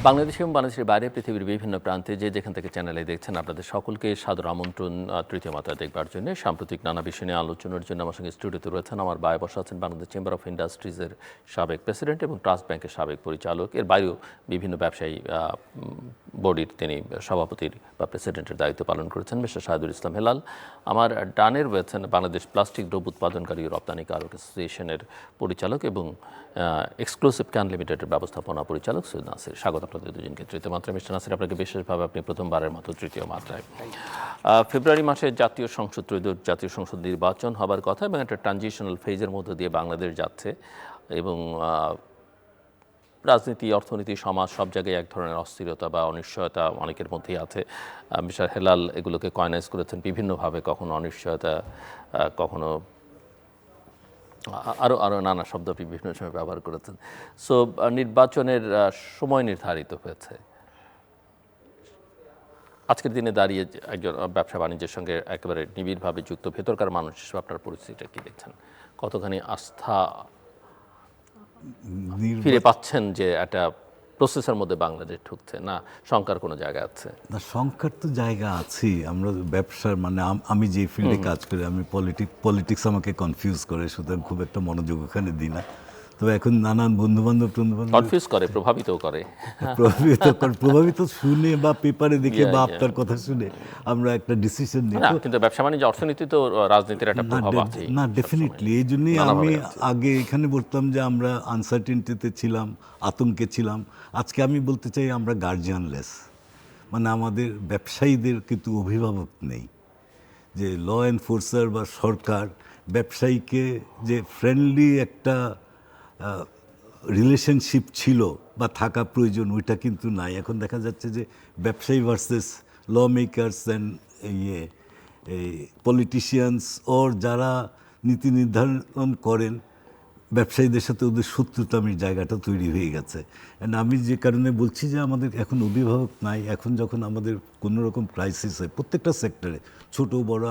বাংলাদেশ এবং বাংলাদেশের বাইরে পৃথিবীর বিভিন্ন প্রান্তে যে যেখান থেকে চ্যানেলে দেখছেন আপনাদের সকলকে সাদর আমন্ত্রণ তৃতীয় মাত্রা দেখবার জন্য। সাম্প্রতিক নানা বিষয় নিয়ে আলোচনার জন্য আমার সঙ্গে স্টুডিওতে রয়েছেন আমার বায়ে বসা আছেন বাংলাদেশ চেম্বার অফ ইন্ডাস্ট্রিজের সাবেক প্রেসিডেন্ট এবং ট্রাস্ট ব্যাংকের সাবেক পরিচালক, এর বাইরেও বিভিন্ন ব্যবসায়ী বডির তিনি সভাপতির বা প্রেসিডেন্টের দায়িত্ব পালন করেছেন মিস্টার শাহিদুল ইসলাম হেলাল। আমার ডানে রয়েছেন বাংলাদেশ প্লাস্টিক দ্রব্য উৎপাদনকারী ও রপ্তানিকারক অ্যাসোসিয়েশনের পরিচালক এবং এক্সক্লুসিভ ক্যান লিমিটেডের ব্যবস্থাপনা পরিচালক সৈয়দ নাসির। স্বাগত আপনাদের দুজনকে তৃতীয় মাত্রায়। মিস্টার নাসির, আপনাকে বিশেষভাবে আপনি প্রথমবারের মতো তৃতীয় মাত্রায়। ফেব্রুয়ারি মাসে জাতীয় সংসদ নির্বাচন হবার কথা এবং একটা ট্রানজিশনাল ফেজের মধ্য দিয়ে বাংলাদেশ যাচ্ছে এবং রাজনীতি, অর্থনীতি, সমাজ সব জায়গায় এক ধরনের অস্থিরতা বা অনিশ্চয়তা অনেকের মধ্যেই আছে। মিস্টার হেলাল এগুলোকে কয়েনাইজ করেছেন বিভিন্নভাবে, কখনো অনিশ্চয়তা, কখনো আরও নানা শব্দ বিভিন্ন সময় ব্যবহার করেছেন। সো নির্বাচনের সময় নির্ধারিত হয়েছে। আজকের দিনে দাঁড়িয়ে একজন ব্যবসা বাণিজ্যের সঙ্গে একেবারে নিবিড়ভাবে যুক্ত ভেতরকার মানুষ হিসেবে আপনার পরিস্থিতিটা কী দেখছেন? কতখানি আস্থা ফিরে পাচ্ছেন যে একটা প্রসেসের মধ্যে বাংলাদেশ ঢুকছে, না শঙ্কার কোনো জায়গা আছে? না, শঙ্কার তো জায়গা আছেই। আমরা ব্যবসার আমি যে ফিল্ডে কাজ করি, আমি পলিটিক্স আমাকে কনফিউজ করে, সুতরাং খুব একটা মনোযোগ ওখানে দিই না। তবে এখন নানান বন্ধুবান্ধব কনফিউজ করে, প্রভাবিতও করে। প্রভাবিত শুনে বা পেপারে দেখে বা আপনার কথা শুনে আমরা একটা ডিসিশন নিই। কিন্তু ব্যবসা বাণিজ্য, অর্থনীতি তো রাজনীতির একটা প্রভাব আছে। না, ডেফিনেটলি। এই জন্যই আমি আগে এখানে বলতাম যে আমরা আনসার্টেনটিতে ছিলাম, আতঙ্কে ছিলাম। আজকে আমি বলতে চাই আমরা গার্জিয়ানলেস, আমাদের ব্যবসায়ীদের কিন্তু অভিভাবক নেই। যে ল এনফোর্সার বা সরকার ব্যবসায়ীকে যে ফ্রেন্ডলি একটা রিলেশনশিপ ছিল বা থাকা প্রয়োজন, ওইটা কিন্তু নাই। এখন দেখা যাচ্ছে যে ব্যবসায়ী ভার্সেস ল মেকার্স অ্যান্ড এই পলিটিশিয়ানস ওর যারা নীতি নির্ধারণ করেন, ব্যবসায়ীদের সাথে ওদের শত্রুতামির জায়গাটা তৈরি হয়ে গেছে। অ্যান্ড আমি যে কারণে বলছি যে আমাদের এখন অভিভাবক নাই। এখন যখন আমাদের কোনো রকম ক্রাইসিস হয় প্রত্যেকটা সেক্টরে, ছোট বড়,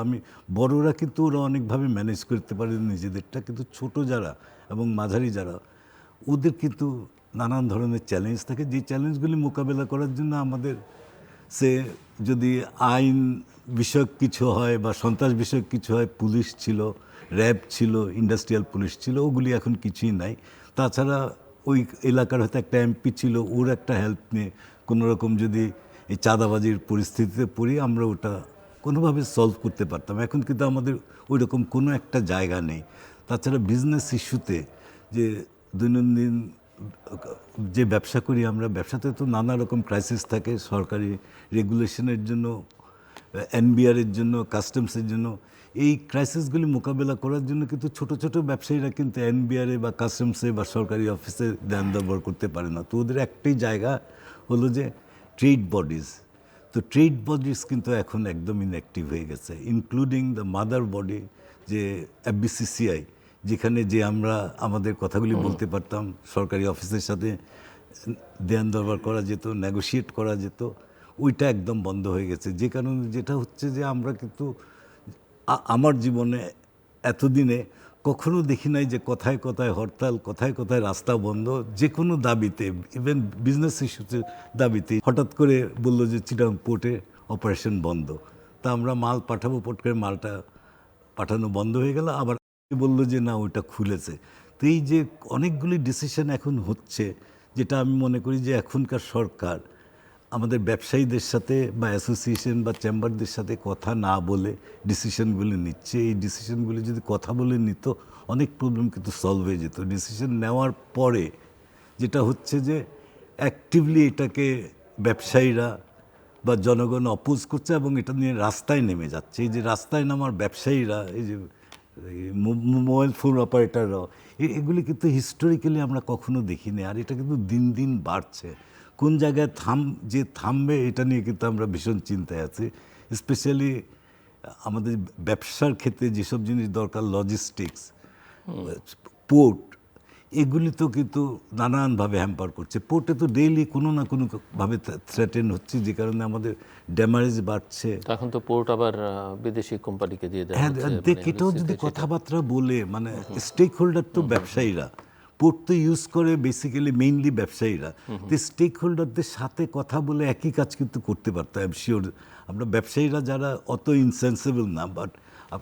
বড়রা কিন্তু ওরা অনেকভাবে ম্যানেজ করতে পারে নিজেদেরটা, কিন্তু ছোট যারা এবং মাঝারি যারা, ওদের কিন্তু নানান ধরনের চ্যালেঞ্জ থাকে। যে চ্যালেঞ্জগুলি মোকাবেলা করার জন্য আমাদের যদি আইন বিষয়ক কিছু হয় বা সন্ত্রাস বিষয়ক কিছু হয়, পুলিশ ছিল, র্যাব ছিল, ইন্ডাস্ট্রিয়াল পুলিশ ছিল, ওগুলি এখন কিছুই নাই। তাছাড়া ওই এলাকার হয়তো একটা এমপি ছিল, ওর একটা হেল্প নিয়ে কোনো রকম যদি এই চাঁদাবাজির পরিস্থিতিতে পড়ি, আমরা ওটা কোনোভাবে সলভ করতে পারতাম। এখন কিন্তু আমাদের ওই রকম কোনো একটা জায়গা নেই। তাছাড়া বিজনেস ইস্যুতে যে দৈনন্দিন যে ব্যবসা করি আমরা, ব্যবসাতে তো নানা রকম ক্রাইসিস থাকে, সরকারি রেগুলেশনের জন্য, এনবিআরের জন্য, কাস্টমসের জন্য। এই ক্রাইসিসগুলি মোকাবেলা করার জন্য কিন্তু ছোট ছোট ব্যবসায়ীরা কিন্তু এনবিআরে বা কাস্টমসে বা সরকারি অফিসে দেন দরবার করতে পারে না। তো ওদের একটাই জায়গা হলো যে ট্রেড বডিজ। তো ট্রেড বডিজ কিন্তু এখন একদম ইনঅ্যাক্টিভ হয়ে গেছে, ইনক্লুডিং দ্য মাদার বডি যে এফবিসিসিআই, যেখানে যে আমরা আমাদের কথাগুলি বলতে পারতাম, সরকারি অফিসের সাথে দেন দরবার করা যেত, নেগোশিয়েট করা যেত, ওইটা একদম বন্ধ হয়ে গেছে। যে কারণে যেটা হচ্ছে যে আমরা কিন্তু আমার জীবনে এতদিনে কখনো দেখি নাই যে কথায় কথায় হরতাল, কথায় কথায় রাস্তা বন্ধ, যে কোনো দাবিতে, ইভেন বিজনেস ইস্যুতে দাবিতে হঠাৎ করে বললো যে চিটাং পোর্টে অপারেশন বন্ধ। তা আমরা মাল পাঠাবো, পট করে মালটা পাঠানো বন্ধ হয়ে গেল, আবার বললো যে না ওইটা খুলেছে। তো এই যে অনেকগুলি ডিসিশন এখন হচ্ছে, যেটা আমি মনে করি যে এখনকার সরকার আমাদের ব্যবসায়ীদের সাথে বা অ্যাসোসিয়েশন বা চেম্বারদের সাথে কথা না বলে ডিসিশনগুলি নিচ্ছে। এই ডিসিশনগুলি যদি কথা বলে নিত, অনেক প্রবলেম কিন্তু সলভ হয়ে যেত। ডিসিশন নেওয়ার পরে যেটা হচ্ছে যে অ্যাক্টিভলি এটাকে ব্যবসায়ীরা বা জনগণ অপোজ করছে এবং এটা নিয়ে রাস্তায় নেমে যাচ্ছে। এই যে রাস্তায় নামার ব্যবসায়ীরা, এই যে মোবাইল ফোন অপারেটররাও, এগুলি কিন্তু হিস্টোরিক্যালি আমরা কখনো দেখিনি। আর এটা কিন্তু দিন দিন বাড়ছে। কোন জায়গায় থামবে এটা নিয়ে কিন্তু আমরা ভীষণ চিন্তায় আছি। স্পেশালি আমাদের ব্যবসার ক্ষেত্রে যেসব জিনিস দরকার, লজিস্টিক্স, পোর্ট, এগুলি তো কিন্তু নানানভাবে হ্যাম্পার করছে। পোর্টে তো ডেইলি কোনো না কোনোভাবে থ্রেটেন হচ্ছে, যে কারণে আমাদের ড্যামারেজ বাড়ছে। এখন তো পোর্ট আবার বিদেশি কোম্পানিকে দিয়ে দেয়। হ্যাঁ, এটাও যদি কথাবার্তা বলে, স্টেক হোল্ডার তো ব্যবসায়ীরা, পোর্ট তো ইউজ করে বেসিক্যালি মেইনলি ব্যবসায়ীরা, তো স্টেক হোল্ডারদের সাথে কথা বলে একই কাজ কিন্তু করতে পারতো। আই এম শিওর আমরা ব্যবসায়ীরা যারা অত ইনসেন্সিবল না, বাট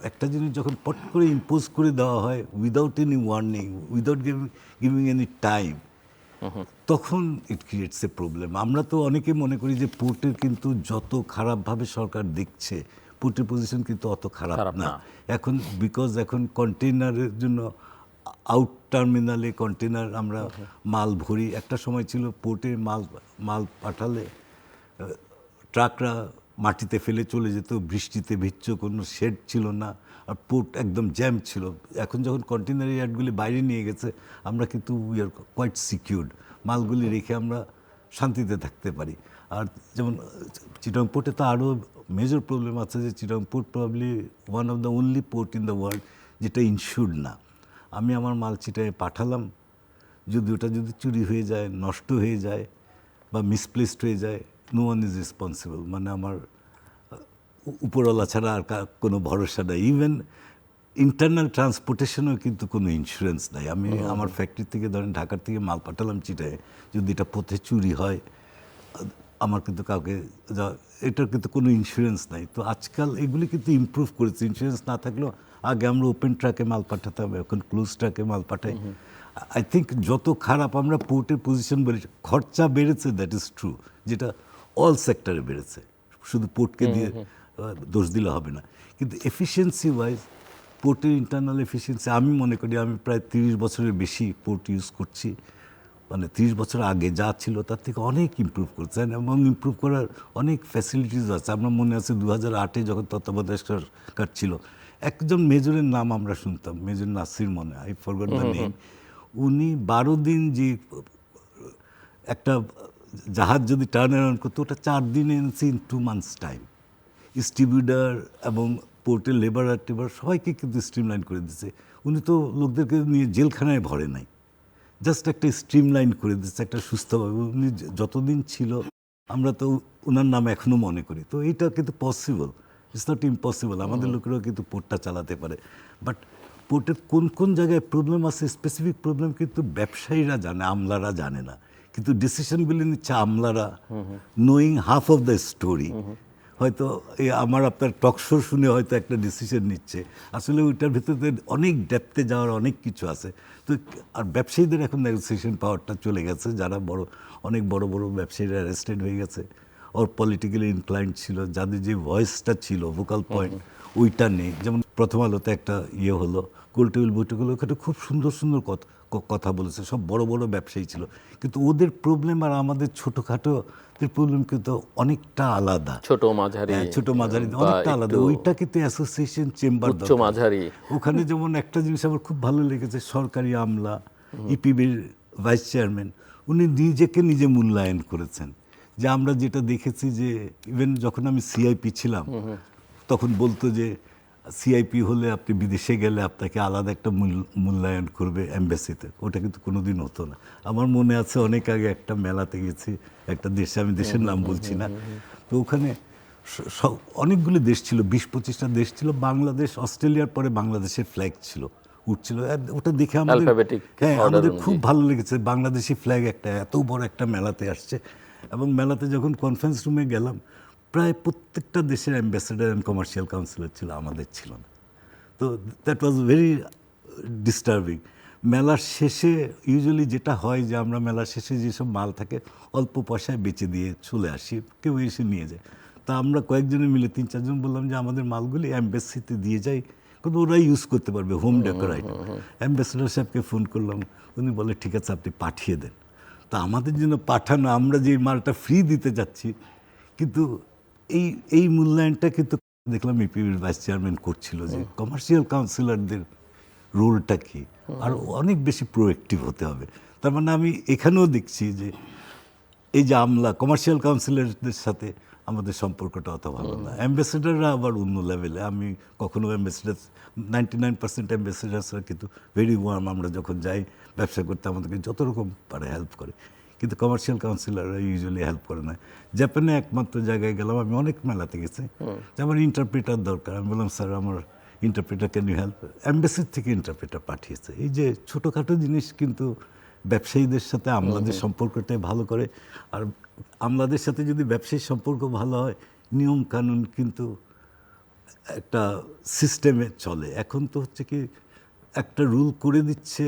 একটা জিনিস যখন পট করে ইম্পোজ করে দেওয়া হয় without any warning, without giving any time, তখন ইট ক্রিয়েটস এ প্রবলেম। আমরা তো অনেকে মনে করি যে পোর্টের কিন্তু যত খারাপভাবে সরকার দেখছে, পোর্টের পজিশন কিন্তু অত খারাপ না এখন, বিকজ এখন কন্টেইনারের জন্য আউট টার্মিনালে কন্টেইনার আমরা মাল ভরি। একটা সময় ছিল পোর্টে মাল পাঠালে ট্রাকরা মাটিতে ফেলে চলে যেত, বৃষ্টিতে ভিজছে, কোনো শেড ছিল না, আর পোর্ট একদম জ্যাম ছিল। এখন যখন কন্টেইনার ইয়ার্ডগুলি বাইরে নিয়ে গেছে, আমরা কিন্তু উই আর কোয়াইট সিকিউরড, মালগুলি রেখে আমরা শান্তিতে থাকতে পারি। আর যেমন চিটাগং পোর্টে তো আরও মেজর প্রবলেম আছে যে Chittagong port probably one of the only port in the world যেটা ইনস্যুরড না। আমি আমার মাল চিটায় পাঠালাম, ওটা যদি চুরি হয়ে যায়, নষ্ট হয়ে যায় বা মিসপ্লেসড হয়ে যায়, নো ওয়ান ইজ রেসপন্সিবল, মানে আমার উপরওয়ালা ছাড়া আর কোনো ভরসা নেই। ইভেন ইন্টারনাল ট্রান্সপোর্টেশনেও কিন্তু কোনো ইন্স্যুরেন্স নাই। আমি আমার ফ্যাক্টরি থেকে ধরেন ঢাকার থেকে মাল পাঠালাম চিটায়, যদি এটা পথে চুরি হয়, আমার কিন্তু কাউকে এটার কিন্তু কোনো ইন্স্যুরেন্স নাই। তো আজকাল এগুলি কিন্তু ইমপ্রুভ করেছে, ইন্স্যুরেন্স না থাকলেও আগে আমরা ওপেন ট্রাকে মাল পাঠাতাম, এখন ক্লোজ ট্রাকে মাল পাঠাই। আই থিঙ্ক যত খারাপ আমরা পোর্টের পজিশন বলেছি, খরচা বেড়েছে, দ্যাট ইজ ট্রু, যেটা অল সেক্টরে বেড়েছে, শুধু পোর্টকে দিয়ে দোষ দিলে হবে না। কিন্তু এফিসিয়েন্সি ওয়াইজ পোর্টের ইন্টারনাল এফিসিয়েন্সি আমি মনে করি, আমি প্রায় 30 বছরের বেশি পোর্ট ইউজ করছি, মানে 30 বছর আগে যা ছিল তার থেকে অনেক ইমপ্রুভ করছেন, এবং ইমপ্রুভ করার অনেক ফ্যাসিলিটিস আছে। আমার মনে আছে 2008-এ যখন তত্ত্বাবধায়ক সরকার ছিল, একজন মেজরের নাম আমরা শুনতাম, মেজর নাসির, মনে আই ফরগট দ্য নেম। উনি 12 দিন যে একটা জাহাজ যদি টার্ন অ্যারাউন্ড করতো, ওটা 4 দিনে এনেছে ইন 2 months টাইম। ডিস্ট্রিবিউটার এবং পোর্টের লেবার সবাইকে কিন্তু স্ট্রিমলাইন করে দিচ্ছে। উনি তো লোকদেরকে নিয়ে জেলখানায় ভরে নাই, জাস্ট একটা স্ট্রিমলাইন করে দিচ্ছে একটা সুস্থভাবে। উনি যতদিন ছিল আমরা তো ওনার নাম এখনও মনে করি। তো এইটা কিন্তু পসিবল, ইটস নট ইম্পসিবল। আমাদের লোকেরাও কিন্তু পোর্টটা চালাতে পারে, বাট পোর্টের কোন কোন জায়গায় প্রবলেম আছে, স্পেসিফিক প্রবলেম কিন্তু ব্যবসায়ীরা জানে, আমলারা জানে না। কিন্তু ডিসিশনগুলি নিচ্ছে আমলারা, knowing half of the story. হয়তো আমার আপনার টকশো শুনে হয়তো একটা ডিসিশন নিচ্ছে, আসলে ওইটার ভিতরে অনেক ডেপথে যাওয়ার অনেক কিছু আছে। তো আর ব্যবসায়ীদের এখন নেগোসিয়েশন পাওয়ারটা চলে গেছে, যারা অনেক বড় বড় ব্যবসায়ীরা অ্যারেস্টেড হয়ে গেছে, ওর পলিটিক্যালি ইনক্লাইন্ড ছিল, যাদের যে ভয়েসটা ছিল, ভোকাল পয়েন্ট, ওইটা নেই। যেমন প্রথম আলোতে একটা হলো, গোল টেবিল বৈঠক হলো, ওখানে খুব সুন্দর সুন্দর কথা বলেছে, সব বড় বড় ব্যবসায়ী ছিল, কিন্তু ওদের প্রবলেম আর আমাদের ছোটোখাটো প্রবলেম কিন্তু অনেকটা আলাদা। ছোট মাঝারি অনেকটা আলাদা। ওইটা কিন্তু অ্যাসোসিয়েশন চেম্বার, মাঝারি। ওখানে যেমন একটা জিনিস আমার খুব ভালো লেগেছে, সরকারি আমলা, ইপিবির ভাইস চেয়ারম্যান, উনি নিজে মূল্যায়ন করেছেন। যে আমরা যেটা দেখেছি যে ইভেন যখন আমি সিআইপি ছিলাম, তখন বলতো যে সিআইপি হলে আপনি বিদেশে গেলে আপনাকে আলাদা একটা মূল্যায়ন করবে এম্বাসিতে, ওটা কিন্তু কোনোদিন হতো না। আমার মনে আছে অনেক আগে একটা মেলাতে গেছি, একটা দেশে, আমি দেশের নাম বলছি না, তো ওখানে অনেকগুলো দেশ ছিল, 20-25টা দেশ ছিল, বাংলাদেশ, অস্ট্রেলিয়ার পরে বাংলাদেশের ফ্ল্যাগ ছিল, উঠছিল। ওটা দেখে আমাদের খুব ভালো লেগেছে, বাংলাদেশি ফ্ল্যাগ একটা এত বড় একটা মেলাতে আসছে। এবং মেলাতে যখন কনফারেন্স রুমে গেলাম, প্রায় প্রত্যেকটা দেশের অ্যাম্বাসেডার অ্যান্ড কমার্শিয়াল কাউন্সিলর ছিল, আমাদের ছিল না। তো দ্যাট ওয়াজ ভেরি ডিস্টার্বিং। মেলার শেষে ইউজুয়ালি যেটা হয় যে আমরা মেলার শেষে যেসব মাল থাকে অল্প পয়সায় বেচে দিয়ে চলে আসি, কেউ এসে নিয়ে যায়। তা আমরা কয়েকজনে মিলে 3-4 জন বললাম যে আমাদের মালগুলি অ্যাম্বাসিতে দিয়ে যাই, কিন্তু ওরাই ইউজ করতে পারবে, হোম ডেকোর আইটেম। অ্যাম্বাসেডার সাহেবকে ফোন করলাম, উনি বলে ঠিক আছে আপনি পাঠিয়ে দেন। তা আমাদের জন্য পাঠানো, আমরা যে মালটা ফ্রি দিতে যাচ্ছি, কিন্তু এই মূল্যায়নটা কিন্তু দেখলাম ইপিবির ভাইস চেয়ারম্যান করছিল, যে কমার্শিয়াল কাউন্সিলরদের রোলটা কি, আর অনেক বেশি প্রোঅ্যাক্টিভ হতে হবে। তার মানে আমি এখানেও দেখছি যে এই যে আমলা, কমার্শিয়াল কাউন্সিলরদের সাথে আমাদের সম্পর্কটা অত ভালো না। অ্যাম্বাসেডাররা আবার অন্য লেভেলে। আমি কখনো 99% অ্যাম্বাসেডার্সরা কিন্তু ভেরি ওয়ার্ম। আমরা যখন যাই ব্যবসা করতে আমাদেরকে যত রকম পারে হেল্প করে, কিন্তু কমার্শিয়াল কাউন্সিলররা ইউজুয়ালি হেল্প করে না। জাপানে একমাত্র জায়গায় গেলাম, আমি অনেক মেলাতে গেছি, যে আমার ইন্টারপ্রেটার দরকার। আমি বললাম স্যার আমার ইন্টারপ্রেটার, ক্যান ইউ হেল্প? অ্যাম্বাসির থেকে ইন্টারপ্রেটার পাঠিয়েছে। এই যে ছোটোখাটো জিনিস কিন্তু ব্যবসায়ীদের সাথে আমলাদের সম্পর্কটাই ভালো করে। আর আমলাদের সাথে যদি ব্যবসায়িক সম্পর্ক ভালো হয়, নিয়ম কানুন কিন্তু একটা সিস্টেমে চলে। এখন তো হচ্ছে কি একটা রুল করে দিচ্ছে,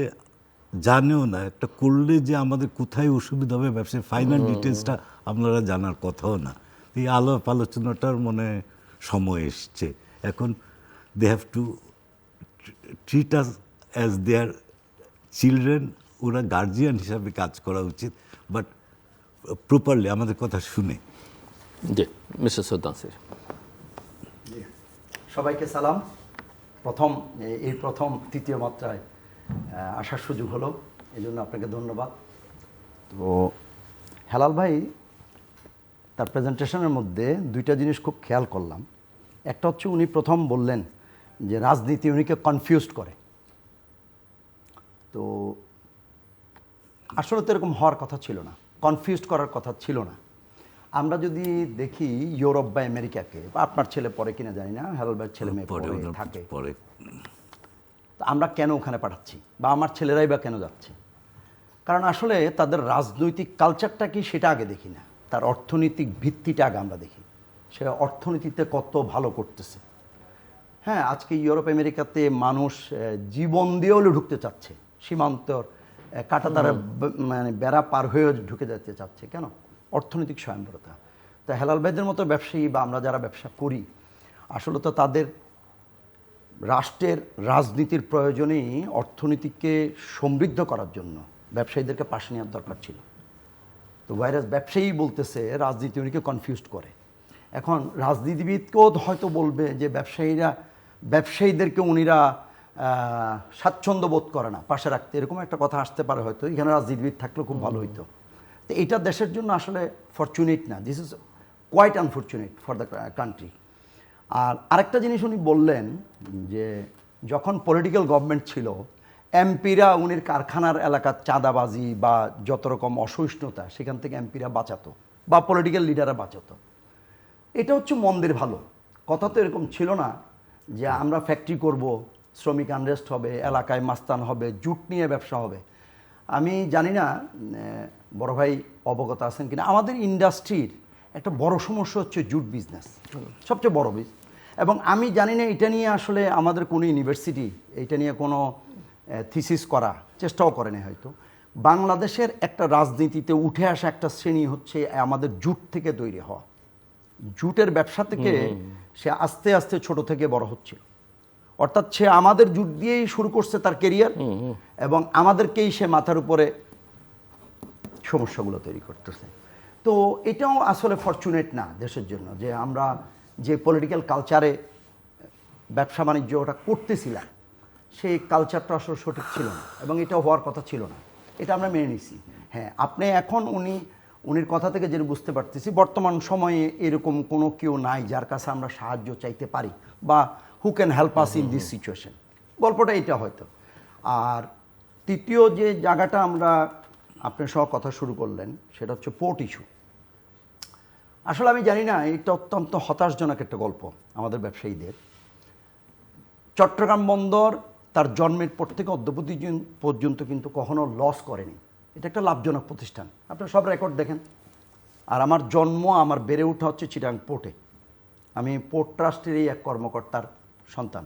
জানেও না একটা করলে যে আমাদের কোথায় অসুবিধা হবে ব্যবসায় ফাইনাল ডিটেলসটা আপনারা জানার কথাও না। এই আলাপ আলোচনাটার মনে সময় এসছে এখন। They have to treat us as their children, ওরা গার্জিয়ান হিসাবে কাজ করা উচিত, বাট প্রপারলি আমাদের কথা শুনে। জি মিস্টার সৈয়দ নাসির। সবাইকে সালাম। প্রথম তৃতীয় মাত্রায় আসার সুযোগ হলো, এই জন্য আপনাকে ধন্যবাদ। তো হেলাল ভাই তার প্রেজেন্টেশনের মধ্যে দুইটা জিনিস খুব খেয়াল করলাম। একটা হচ্ছে উনি প্রথম বললেন যে রাজনীতি উনিকে কনফিউজড করে। তো আসলে তো এরকম হওয়ার কথা ছিল না, কনফিউজড করার কথা ছিল না। আমরা যদি দেখি ইউরোপ বা আমেরিকাকে, বা আপনার ছেলে পড়ে কিনা জানি না, হেলাল ভাইয়ের ছেলে মেয়ে পড়ে থাকে, তো আমরা কেন ওখানে পাঠাচ্ছি বা আমার ছেলেরাই বা কেন যাচ্ছে? কারণ আসলে তাদের রাজনৈতিক কালচারটা কি সেটা আগে দেখি না, তার অর্থনৈতিক ভিত্তিটা আগে আমরা দেখি, সে অর্থনীতিতে কত ভালো করতেছে। হ্যাঁ, আজকে ইউরোপ আমেরিকাতে মানুষ জীবন দিয়ে হলে ঢুকতে চাচ্ছে, সীমান্তর কাঁটাতারা মানে বেড়া পার হয়েও ঢুকে যেতে চাচ্ছে। কেন? অর্থনৈতিক স্বয়ংবরতা। তো হেলাল ভাইদের মতো ব্যবসায়ী বা আমরা যারা ব্যবসা করি, আসলে তো তাদের রাষ্ট্রের রাজনীতির প্রয়োজনেই অর্থনীতিকে সমৃদ্ধ করার জন্য ব্যবসায়ীদেরকে পাশে নেওয়ার দরকার ছিল। তো ভাইরাস ব্যবসায়ী বলতেছে রাজনীতি উনিকে কনফিউজড করে। এখন রাজনীতিবিদকেও হয়তো বলবে যে ব্যবসায়ীদেরকে উনিরা স্বাচ্ছন্দ্য বোধ করে না পাশে রাখতে, এরকম একটা কথা আসতে পারে হয়তো। এখানে রাজনীতিবিদ থাকলেও খুব ভালো হইতো। তো এইটা দেশের জন্য আসলে ফরচুনেট না, this is quite unfortunate for the country. আর আরেকটা জিনিস উনি বললেন যে যখন পলিটিক্যাল গভর্নমেন্ট ছিল, এমপিরা উনির কারখানার এলাকার চাঁদাবাজি বা যত রকম অসহিষ্ণুতা, সেখান থেকে এমপিরা বাঁচাতো বা পলিটিক্যাল লিডাররা বাঁচাতো। এটা হচ্ছে মন্দের ভালো কথা। তো এরকম ছিল না যে আমরা ফ্যাক্টরি করব, শ্রমিক আনরেস্ট হবে, এলাকায় মাস্তান হবে, জুট নিয়ে ব্যবসা হবে। আমি জানি না বড় ভাই অবগত আছেন কিনা, আমাদের ইন্ডাস্ট্রির একটা বড় সমস্যা হচ্ছে জুট বিজনেস, সবচেয়ে বড় বিজনেস। এবং আমি জানি না এটা নিয়ে আসলে আমাদের কোনো ইউনিভার্সিটি এটা নিয়ে কোনো থিসিস করা চেষ্টাও করেনি হয়তো। বাংলাদেশের একটা রাজনীতিতে উঠে আসা একটা শ্রেণী হচ্ছে আমাদের জুট থেকে তৈরি হওয়া, জুটের ব্যবসা থেকে সে আস্তে আস্তে ছোট থেকে বড় হচ্ছিল। অর্থাৎ সে আমাদের জুট দিয়েই শুরু করছে তার কেরিয়ার, এবং আমাদেরকেই সে মাথার উপরে সমস্যাগুলো তৈরি করতেছে। তো এটাও আসলে ফরচুনেট না দেশের জন্য, যে আমরা যে পলিটিক্যাল কালচারে ব্যবসা বাণিজ্য ওটা করতেছিলাম, সেই কালচারটা আসলে সঠিক ছিল না, এবং এটা হওয়ার কথা ছিল না। এটা আমরা মেনে নিছি। হ্যাঁ, আপনি এখন উনির কথা থেকে যেটা বুঝতে পারতেছি, বর্তমান সময়ে এরকম কোনো কেউ নাই যার কাছে আমরা সাহায্য চাইতে পারি, বা who can help us in this situation. গল্পটা এটা হয়তো। আর তৃতীয় যে জায়গাটা আমরা আপনার সহ কথা শুরু করলেন, সেটা হচ্ছে পোর্ট ইস্যু। আসলে আমি জানি না, এটা অত্যন্ত হতাশজনক একটা গল্প আমাদের ব্যবসায়ীদের। চট্টগ্রাম বন্দর তার জন্মের পর থেকে অদ্যবধি পর্যন্ত কিন্তু কখনো লস করেনি। এটা একটা লাভজনক প্রতিষ্ঠান, আপনারা সব রেকর্ড দেখেন। আর আমার জন্ম, আমার বেড়ে ওঠা হচ্ছে চিটাগাং পোর্টে। আমি পোর্ট ট্রাস্টেরই এক কর্মকর্তার সন্তান।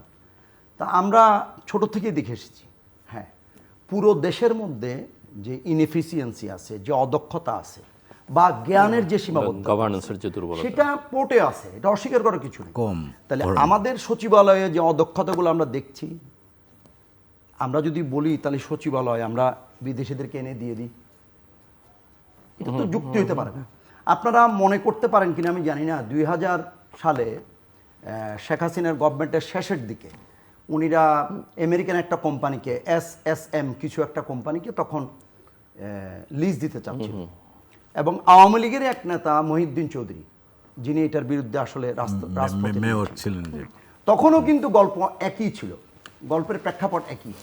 তা আমরা ছোট থেকেই দেখে এসেছি, হ্যাঁ, পুরো দেশের মধ্যে যে ইনএফিসিয়েন্সি আছে, যে অদক্ষতা আছে, বা জ্ঞানের যে সীমাবদ্ধতা, গভর্নেন্সের যে দুর্বলতা, সেটা পোর্টে আছে, এটা অস্বীকার করার কিছু নেই। কম। তাহলে আমাদের সচিবালয়ে যে অদক্ষতাগুলো আমরা দেখছি, আমরা যদি বলি তাহলে সচিবালয় আমরা বিদেশিদেরকে এনে দিয়ে দিই, এটা তো যুক্তি হতে পারে না। আপনারা মনে করতে পারেন কিনা আমি জানি না, 2000 সালে শেখ হাসিনার গভর্নমেন্টের শেষের দিকে উনিরা আমেরিকান একটা কোম্পানিকে, SSM কিছু একটা কোম্পানিকে তখন লিজ দিতে চাচ্ছিল, এবং আওয়ামী লীগের এক নেতা মহিউদ্দিন চৌধুরী, যিনি এটার বিরুদ্ধে আসলে মেয়র ছিলেন, তখনও কিন্তু গল্প একই ছিল, গল্পের প্রেক্ষাপট একই।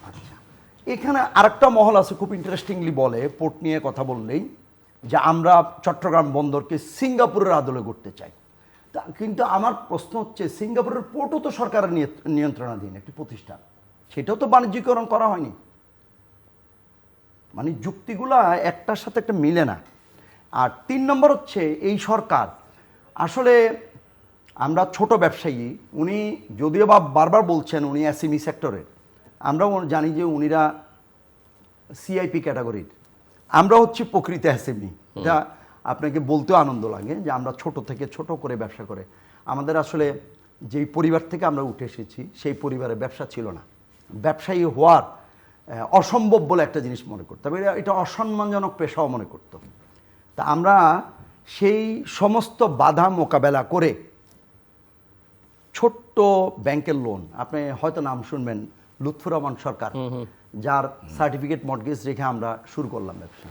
আচ্ছা, এখানে আরেকটা মহল আছে খুব ইন্টারেস্টিংলি বলে, পোর্ট নিয়ে কথা বললেই, যে আমরা চট্টগ্রাম বন্দরকে সিঙ্গাপুরের আদলে করতে চাই। তা কিন্তু আমার প্রশ্ন হচ্ছে, সিঙ্গাপুরের পোর্টও তো সরকারের নিয়ন্ত্রণাধীন একটি প্রতিষ্ঠান, সেটাও তো বাণিজ্যিকরণ করা হয়নি। মানে যুক্তিগুলা একটার সাথে একটা মিলে না। আর 3 নম্বর হচ্ছে এই সরকার আসলে, আমরা ছোট ব্যবসায়ী, উনি যদিও বা বারবার বলছেন উনি এসএমই সেক্টরের, আমরাও জানি যে উনিরা সিআইপি ক্যাটাগরির, আমরা হচ্ছি প্রকৃত এসএমই। এটা আপনাকে বলতেও আনন্দ লাগে যে আমরা ছোট থেকে ছোট করে ব্যবসা করে, আমাদের আসলে যেই পরিবার থেকে আমরা উঠে এসেছি সেই পরিবারে ব্যবসা ছিল না। ব্যবসায়ী হওয়ার অসম্ভব বলে একটা জিনিস মনে করতাম, এটা অসম্মানজনক পেশাও মনে করতো। তা আমরা সেই সমস্ত বাধা মোকাবেলা করে ছোট্ট ব্যাংকের লোন, আপনি হয়তো নাম শুনবেন, লুৎফুর রহমান সরকার, যার সার্টিফিকেট মর্টগেজ রেখে আমরা শুরু করলাম ব্যবসা।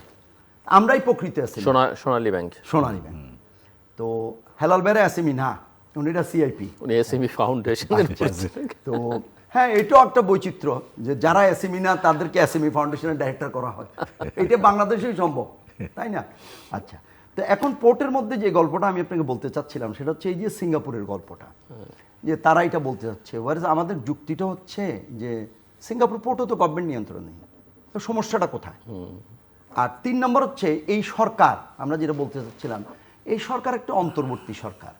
আমরাই প্রকৃত এসএমই, সোনালী ব্যাংক। সোনালী ব্যাংক। তো হেলাল বেড়ে এসএমই না, উনিরা সিআইপি, উনি এসএমই ফাউন্ডেশন। তো হ্যাঁ, এটাও একটা বৈচিত্র্য যে যারা এসএমই না তাদেরকে এসএমই ফাউন্ডেশনের ডাইরেক্টর করা হয়, এটা বাংলাদেশেই সম্ভব, তাই না? আচ্ছা, তো এখন পোর্টের মধ্যে যে গল্পটা আমি আপনাকে বলতে চাচ্ছিলাম সেটা হচ্ছে এই যে সিঙ্গাপুরের গল্পটা, যে তারা এটা বলতে চাচ্ছে, ওয়ারেজ আমাদের যুক্তিটা হচ্ছে যে সিঙ্গাপুর পোর্টও তো গভর্নমেন্ট নিয়ন্ত্রণ নেই, তো সমস্যাটা কোথায়? আর 3 নম্বর হচ্ছে এই সরকার, আমরা যেটা বলতে চাচ্ছিলাম, এই সরকার একটা অন্তর্বর্তী সরকার।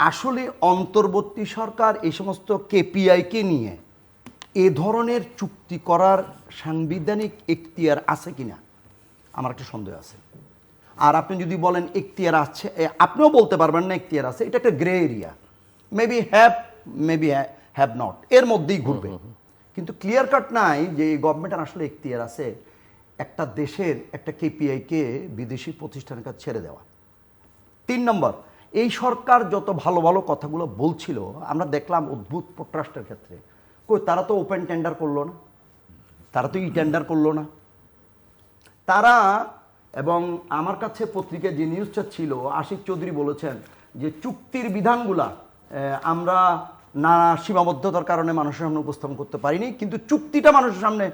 আসলে অন্তর্বর্তী সরকার এই সমস্ত কেপিআইকে নিয়ে এ ধরনের চুক্তি করার সাংবিধানিক এখতিয়ার আছে কিনা আমার একটা সন্দেহ আছে। আর আপনি যদি বলেন এখতিয়ার আছে, আপনিও বলতে পারবেন না এখতিয়ার আছে, এটা একটা grey area, maybe have not, এর মধ্যেই ঘুরবে। কিন্তু ক্লিয়ার কাট নাই যে এই গভর্নমেন্টের আসলে এখতিয়ার আছে একটা দেশের একটা কেপিআইকে বিদেশি প্রতিষ্ঠানের কাছে ছেড়ে দেওয়া। 3 নম্বর, এই সরকার যত ভালো ভালো কথাগুলো বলছিল, আমরা দেখলাম অদ্ভুত পট্রাস্টের ক্ষেত্রে, তারা তো ওপেন টেন্ডার করলো না, তারা তো টেন্ডার করলো না তারা। এবং আমার কাছে পত্রিকায় যে নিউজটা ছিল, আশিক চৌধুরী বলেছেন যে চুক্তির বিধানগুলা আমরা না সীমাবদ্ধতার কারণে মানুষের সামনে উপস্থাপন করতে পারিনি, কিন্তু চুক্তিটা মানুষের সামনে,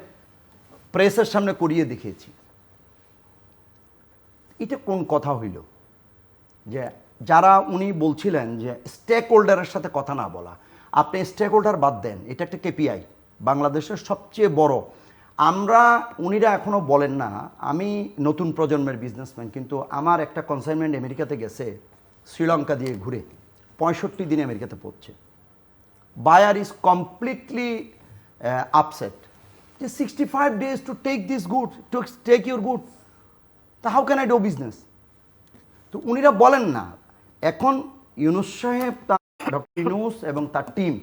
প্রেসের সামনে করিয়ে দেখিয়েছি। এটা কোন কথা হইল? যে যারা উনি বলছিলেন যে স্টেক হোল্ডারের সাথে কথা না বলা, আপনি স্টেক হোল্ডার বাদ দেন, এটা একটা কেপিআই, বাংলাদেশের সবচেয়ে বড়। আমরা, উনিরা এখনও বলেন না, আমি নতুন প্রজন্মের বিজনেসম্যান, কিন্তু আমার একটা কনসাইনমেন্ট আমেরিকাতে গেছে, শ্রীলঙ্কা দিয়ে ঘুরে 65 দিনে আমেরিকাতে পড়ছে। বায়ার ইজ কমপ্লিটলি আপসেট যে 65 days to take this good, to take your good, তা how can I do business? তো উনিরা বলেন না। এখন ইউনুস সাহেব, ডক্টর ইউনুস এবং তার টিম,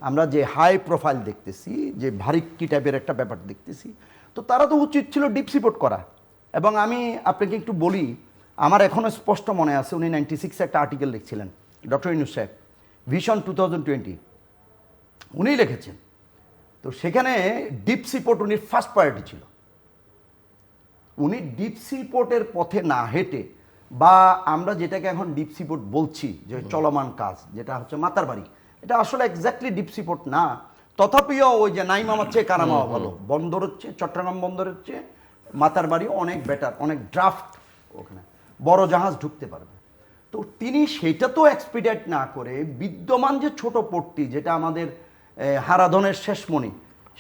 আমরা যে হাই প্রোফাইল দেখতেছি, যে ভারিক্কি টাইপের একটা ব্যাপার দেখতেছি, তো তারা তো উচিত ছিল ডিপ সিপোর্ট করা। এবং আমি আপনাকে একটু বলি, আমার এখনও স্পষ্ট মনে আছে, উনি 96 একটা আর্টিকেল লিখছিলেন, ডক্টর ইউনুস সাহেব, ভিশন 2020 উনি লিখেছেন। তো সেখানে ডিপ সিপোর্ট উনি ফার্স্ট প্রায়োরিটি ছিল। উনি ডিপ সিপোর্টের পথে না হেঁটে, বা আমরা যেটাকে এখন ডিপ সিপোর্ট বলছি, যে চলমান কাজ, যেটা হচ্ছে মাতার বাড়ি, এটা আসলে এক্স্যাক্টলি ডিপ সিপোর্ট না। তথাপিও ওই যে নাইমামার চেয়ে কারামাওয়া ভালো, বন্দর হচ্ছে চট্টগ্রাম বন্দর হচ্ছে মাতার বাড়ি অনেক বেটার, অনেক ড্রাফট, ওখানে বড় জাহাজ ঢুকতে পারবে। তো তিনি সেটা তো এক্সপিডিয়েট না করে বিদ্যমান যে ছোট পোর্টটি, যেটা আমাদের হারাধনের শেষমণি,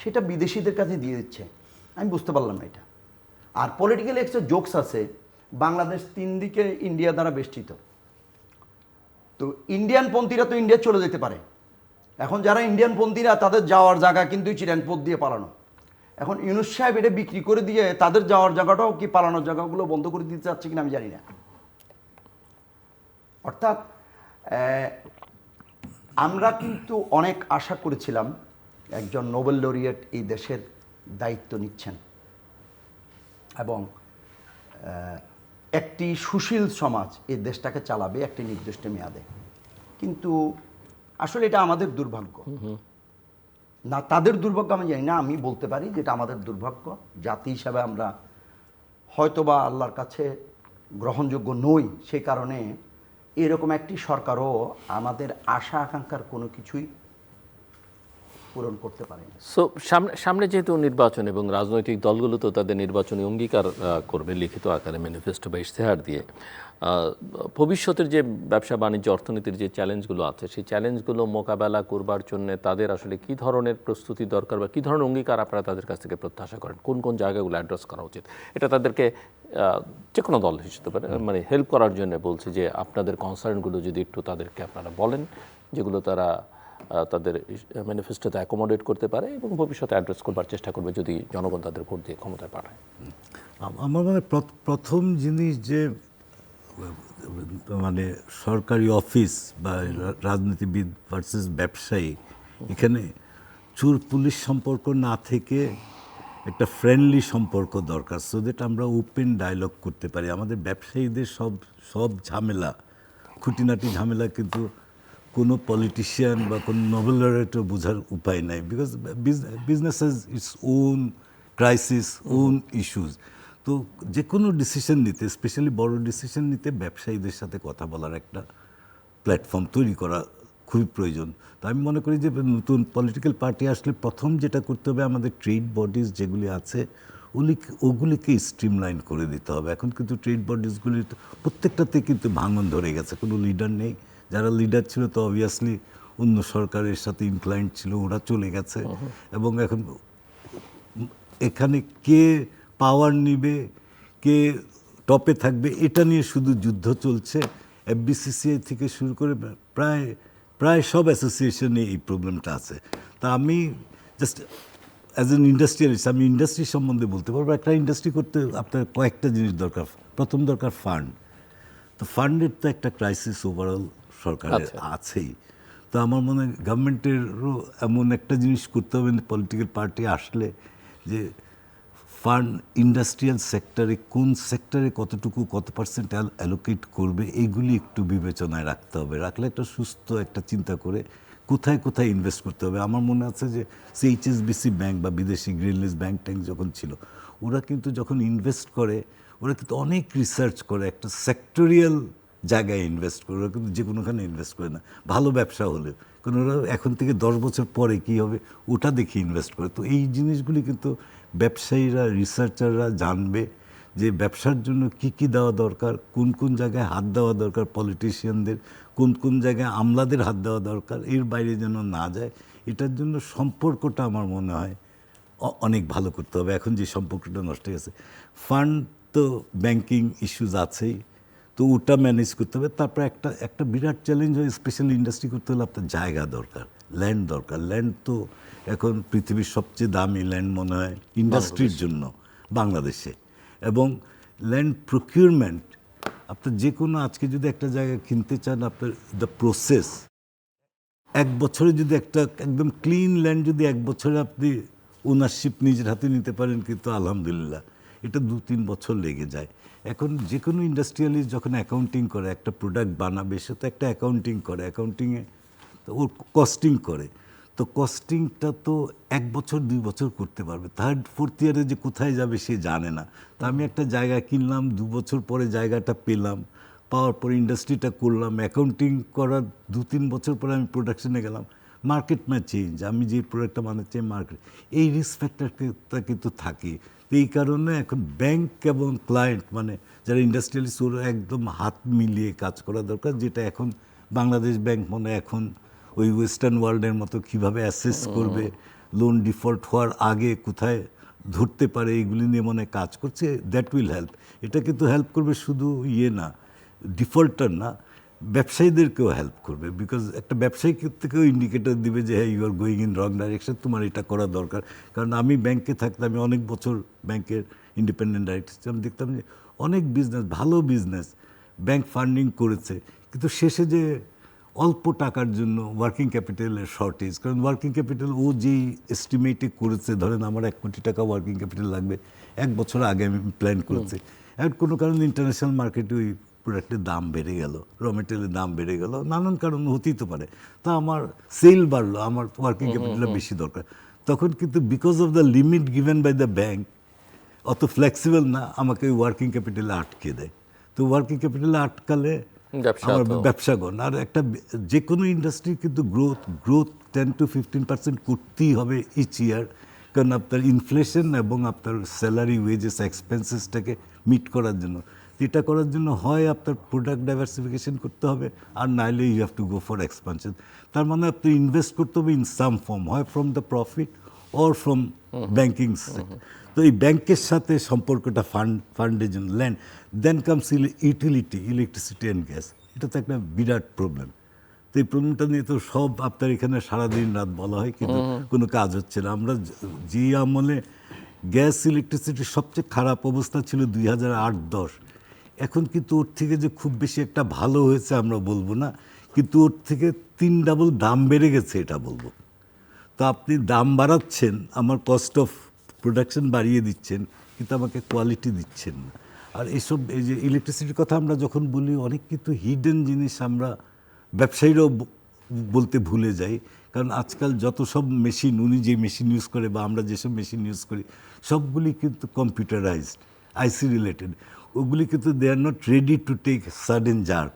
সেটা বিদেশিদের কাছে দিয়ে দিচ্ছে। আমি বুঝতে পারলাম না এটা। আর পলিটিক্যালি একটা জোকস আছে, বাংলাদেশ 3 দিকে ইন্ডিয়া দ্বারা বেষ্টিত, তো ইন্ডিয়ান পন্থীরা তো ইন্ডিয়া চলে যেতে পারে। এখন যারা ইন্ডিয়ান পন্থীরা, তাদের যাওয়ার জায়গা কিন্তু চিরানপথ দিয়ে পালানো। এখন ইউনুস সাহেব এটা বিক্রি করে দিয়ে তাদের যাওয়ার জায়গাটাও কি, পালানোর জায়গাগুলো বন্ধ করে দিতে চাচ্ছে কিনা আমি জানি না। অর্থাৎ আমরা কিন্তু অনেক আশা করেছিলাম একজন নোবেল লরিয়েট এই দেশের দায়িত্ব নিচ্ছেন এবং একটি সুশীল সমাজ এই দেশটাকে চালাবে একটি নির্দিষ্ট মেয়াদে। কিন্তু আসলে এটা আমাদের দুর্ভাগ্য না, তাদের দুর্ভাগ্য আমি জানি না, আমি বলতে পারি যেটা আমাদের দুর্ভাগ্য। জাতি হিসাবে আমরা হয়তোবা আল্লাহর কাছে গ্রহণযোগ্য নই, সেই কারণে এরকম একটি সরকারও আমাদের আশা আকাঙ্ক্ষার কোনো কিছুই পূরণ করতে পারেনি। সো সামনে যেহেতু নির্বাচন এবং রাজনৈতিক দলগুলো তো তাদের নির্বাচনী অঙ্গীকার করবে লিখিত আকারে ম্যানিফেস্টো বা ইশতেহার দিয়ে, ভবিষ্যতের যে ব্যবসা বাণিজ্য অর্থনীতির যে চ্যালেঞ্জগুলো আছে সেই চ্যালেঞ্জগুলো মোকাবেলা করবার জন্য তাদের আসলে কী ধরনের প্রস্তুতি দরকার বা কী ধরনের অঙ্গীকার আপনারা তাদের কাছ থেকে প্রত্যাশা করেন, কোন কোন জায়গাগুলো অ্যাড্রেস করা উচিত? এটা তাদেরকে যে কোনো দল হিসেবে পারে মানে হেল্প করার জন্য বলছি যে আপনাদের কনসার্নগুলো যদি একটু তাদেরকে আপনারা বলেন, যেগুলো তারা তাদের ম্যানিফেস্টোতে অ্যাকোমোডেট করতে পারে এবং ভবিষ্যতে অ্যাড্রেস করবার চেষ্টা করবে যদি জনগণ তাদের ভোট দিয়ে ক্ষমতায় পাঠায়। আমার মানে প্রথম জিনিস যে মানে সরকারি অফিস বা রাজনীতিবিদ ভার্সেস ব্যবসায়ী, এখানে চোর পুলিশ সম্পর্ক না থেকে একটা ফ্রেন্ডলি সম্পর্ক দরকার, সো দ্যাট আমরা ওপেন ডায়লগ করতে পারি। আমাদের ব্যবসায়ীদের সব ঝামেলা, খুঁটিনাটি ঝামেলা কিন্তু কোনো পলিটিশিয়ান বা কোনো নোবেল বোঝার উপায় নাই, because business has its own crisis, own issues. তো যে কোনো ডিসিশন নিতে, স্পেশালি বড় ডিসিশন নিতে ব্যবসায়ীদের সাথে কথা বলার একটা প্ল্যাটফর্ম তৈরি করা খুবই প্রয়োজন। তো আমি মনে করি যে নতুন পলিটিক্যাল পার্টি আসলে প্রথম যেটা করতে হবে, আমাদের ট্রেড বডিজ যেগুলি আছে ওগুলিকে স্ট্রিমলাইন করে দিতে হবে। এখন কিন্তু ট্রেড বডিজগুলি প্রত্যেকটাতে কিন্তু ভাঙন ধরে গেছে, কোনো লিডার নেই। যারা লিডার ছিল তো অবভিয়াসলি অন্য সরকারের সাথে ইনক্লাইন্ড ছিল, ওরা চলে গেছে। এবং এখন এখানে কে পাওয়ার নিবে, কে টপে থাকবে, এটা নিয়ে শুধু যুদ্ধ চলছে। এফবিসিসিআই থেকে শুরু করে প্রায় সব অ্যাসোসিয়েশনে এই প্রবলেমটা আছে। তা আমি জাস্ট অ্যাজ এন ইন্ডাস্ট্রিয়ালিস্ট আমি ইন্ডাস্ট্রি সম্বন্ধে বলতে পারবো। একটা ইন্ডাস্ট্রি করতে আপনার কয়েকটা জিনিস দরকার। প্রথম দরকার ফান্ড। তো ফান্ডের তো একটা ক্রাইসিস ওভারঅল সরকারের আছেই। তো আমার মনে হয় গভর্নমেন্টেরও এমন একটা জিনিস করতে হবে পলিটিক্যাল পার্টি আসলে, যে ফান্ড ইন্ডাস্ট্রিয়াল সেক্টরে কোন সেক্টরে কতটুকু কত পার্সেন্ট অ্যালোকেট করবে এইগুলি একটু বিবেচনায় রাখতে হবে। রাখলে একটা সুস্থ একটা চিন্তা করে কোথায় কোথায় ইনভেস্ট করতে হবে। আমার মনে আছে যে এইচএসবিসি ব্যাংক বা বিদেশি গ্রিনলিজ ব্যাংক ট্যাঙ্ক যখন ছিল, ওরা কিন্তু যখন ইনভেস্ট করে ওরা কিন্তু অনেক রিসার্চ করে, একটা সেক্টরিয়াল জায়গায় ইনভেস্ট করে, ওরা কিন্তু যে কোনোখানে ইনভেস্ট করে না, ভালো ব্যবসা হলে। কারণ ওরা এখন থেকে 10 বছর পরে কী হবে ওটা দেখে ইনভেস্ট করে। তো এই জিনিসগুলি কিন্তু ব্যবসায়ীরা, রিসার্চাররা জানবে যে ব্যবসার জন্য কি কি দেওয়া দরকার, কোন কোন জায়গায় হাত দেওয়া দরকার পলিটিশিয়ানদের, কোন কোন জায়গায় আমলাদের হাত দেওয়া দরকার, এর বাইরে যেন না যায়। এটার জন্য সম্পর্কটা আমার মনে হয় অনেক ভালো করতে হবে। এখন যে সম্পর্কটা নষ্ট হয়ে গেছে, ফান্ড তো ব্যাংকিং ইস্যুজ আছেই, তো ওটা ম্যানেজ করতে হবে। তারপর একটা বিরাট চ্যালেঞ্জ হয় স্পেশাল ইন্ডাস্ট্রি করতে হলে আপনার জায়গা দরকার, ল্যান্ড দরকার। ল্যান্ড তো এখন পৃথিবীর সবচেয়ে দামি ল্যান্ড মনে হয় ইন্ডাস্ট্রির জন্য বাংলাদেশে। এবং ল্যান্ড প্রকিউরমেন্ট, আপনার যে কোনো আজকে যদি একটা জায়গা কিনতে চান, আপনার দ্য প্রসেস 1 বছরে যদি একটা একদম ক্লিন ল্যান্ড যদি 1 বছরে আপনি ওনারশিপ নিজের হাতে নিতে পারেন, কিন্তু আলহামদুলিল্লাহ এটা 2-3 বছর লেগে যায়। এখন যে কোনো ইন্ডাস্ট্রিয়ালিস্ট যখন অ্যাকাউন্টিং করে, একটা প্রোডাক্ট বানাবে, সে তো একটা অ্যাকাউন্টিং করে, অ্যাকাউন্টিংয়ে তো ওর কস্টিং করে। তো কস্টিংটা তো 1 বছর 2 বছর করতে পারবে, 3rd 4th ইয়ারে যে কোথায় যাবে সে জানে না। তা আমি একটা জায়গা কিনলাম, 2 বছর পরে জায়গাটা পেলাম, পাওয়ার পরে ইন্ডাস্ট্রিটা করলাম, অ্যাকাউন্টিং করার 2-3 বছর পরে আমি প্রোডাকশনে গেলাম, মার্কেট ম্যাচ চেঞ্জ, আমি যে প্রোডাক্টটা বানাচ্ছি মার্কেট, এই রিস্ক ফ্যাক্টরটা কিন্তু থাকে। এই কারণে এখন ব্যাংক এবং ক্লায়েন্ট মানে যারা ইন্ডাস্ট্রিয়ালিস্ট, ওরা একদম হাত মিলিয়ে কাজ করা দরকার। যেটা এখন বাংলাদেশ ব্যাংক মনে এখন ওই ওয়েস্টার্ন ওয়ার্ল্ডের মতো কীভাবে অ্যাসেস করবে, লোন ডিফল্ট হওয়ার আগে কোথায় ধরতে পারে, এগুলি নিয়ে মনে কাজ করছে। That will help. এটা কিন্তু হেল্প করবে শুধু না ডিফল্টার না, ব্যবসায়ীদেরকেও হেল্প করবে। বিকজ একটা ব্যবসায়ী থেকেও ইন্ডিকেটর দিবে যে হ্যাঁ you are going in wrong direction, তোমার এটা করা দরকার। কারণ আমি ব্যাংকে থাকতাম, আমি অনেক বছর ব্যাংকের ইন্ডিপেন্ডেন্ট ডাইরেক্টর ছিলাম, দেখতাম যে অনেক বিজনেস, ভালো বিজনেস ব্যাংক ফান্ডিং করেছে, কিন্তু শেষে যে অল্প টাকার জন্য ওয়ার্কিং ক্যাপিটালের শর্টেজ। কারণ ওয়ার্কিং ক্যাপিটাল ও যেই এস্টিমেটে করেছে, ধরেন আমার 1 কোটি টাকা ওয়ার্কিং ক্যাপিটাল লাগবে, 1 বছর আগে আমি প্ল্যান করেছি, এখন কোনো কারণে ইন্টারন্যাশনাল মার্কেটে ওই প্রোডাক্টের দাম বেড়ে গেল, র মেটেরিয়ালের দাম বেড়ে গেল, নানান কারণ হতেই তো পারে। তা আমার সেল বাড়লো, আমার ওয়ার্কিং ক্যাপিটালটা বেশি দরকার। তখন কিন্তু because of the limit given by the bank, অত ফ্লেক্সিবল না, আমাকে ওই ওয়ার্কিং ক্যাপিটালে আটকে দেয়। তো ওয়ার্কিং ক্যাপিটালে আটকালে ব্যবসা আমার তো- ব্যবসাগণ। আর একটা যে কোনো ইন্ডাস্ট্রি কিন্তু গ্রোথ 10 to 15% করতেই হবে ইচ ইয়ার, কারণ আপনার ইনফ্লেশন এবং আপনার স্যালারি ওয়েজেস এক্সপেন্সেসটাকে মিট করার জন্য। এটা করার জন্য হয় আপনার প্রোডাক্ট ডাইভার্সিফিকেশন করতে হবে, আর নাইলে you have to go for expansion. তার মানে আপনি ইনভেস্ট করতে হবে ইন সাম ফর্ম, হয় from the profit or from banking. তো এই ব্যাংকের সাথে সম্পর্কটা ফান্ডের জন্য, land, then comes utility, electricity and gas. এটা তো একটা বিরাট প্রবলেম। তো এই প্রবলেমটা নিয়ে তো সব আপনার এখানে সারাদিন রাত বলা হয়, কিন্তু কোনো কাজ হচ্ছে না। আমরা যে আমলে গ্যাস ইলেকট্রিসিটির সবচেয়ে খারাপ অবস্থা ছিল 2008-10, এখন কিন্তু ওর থেকে যে খুব বেশি একটা ভালো হয়েছে আমরা বলবো না, কিন্তু ওর থেকে 3 ডাবল দাম বেড়ে গেছে এটা বলবো। তো আপনি দাম বাড়াচ্ছেন, আমার কস্ট অফ প্রোডাকশন বাড়িয়ে দিচ্ছেন, কিন্তু আমাকে কোয়ালিটি দিচ্ছেন না। আর এইসব এই যে ইলেকট্রিসিটির কথা আমরা যখন বলি, অনেক কিন্তু হিডেন জিনিস আমরা ব্যবসায়ীরাও বলতে ভুলে যাই। কারণ আজকাল যত সব মেশিন, উনি যে মেশিন ইউজ করে বা আমরা যেসব মেশিন ইউজ করি, সবগুলি কিন্তু কম্পিউটারাইজড, আইসি রিলেটেড। ওগুলি কিন্তু they are not ready to take sudden jerk,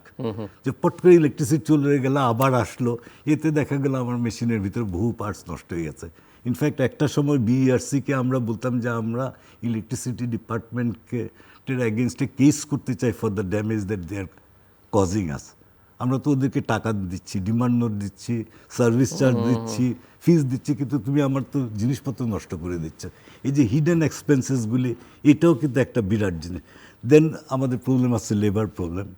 যে পট করে ইলেকট্রিসিটি চলে গেল আবার আসলো, এতে দেখা গেল আমার মেশিনের ভিতরে বহু পার্টস নষ্ট হয়ে গেছে। ইনফ্যাক্ট একটা সময় বিইআরসিকে আমরা বলতাম যে আমরা ইলেকট্রিসিটি ডিপার্টমেন্টকে এগেনস্টে কেস করতে চাই for the damage that they are causing us. আমরা তো ওদেরকে টাকা দিচ্ছি, ডিমান্ড নোট দিচ্ছি, সার্ভিস চার্জ দিচ্ছি, ফিস দিচ্ছি, কিন্তু তুমি আমার তো জিনিসপত্র নষ্ট করে দিচ্ছ। এই যে হিডেন এক্সপেন্সেসগুলি, এটাও কিন্তু একটা বিরাট জিনিস। দেন আমাদের প্রবলেম আছে লেবার প্রবলেম,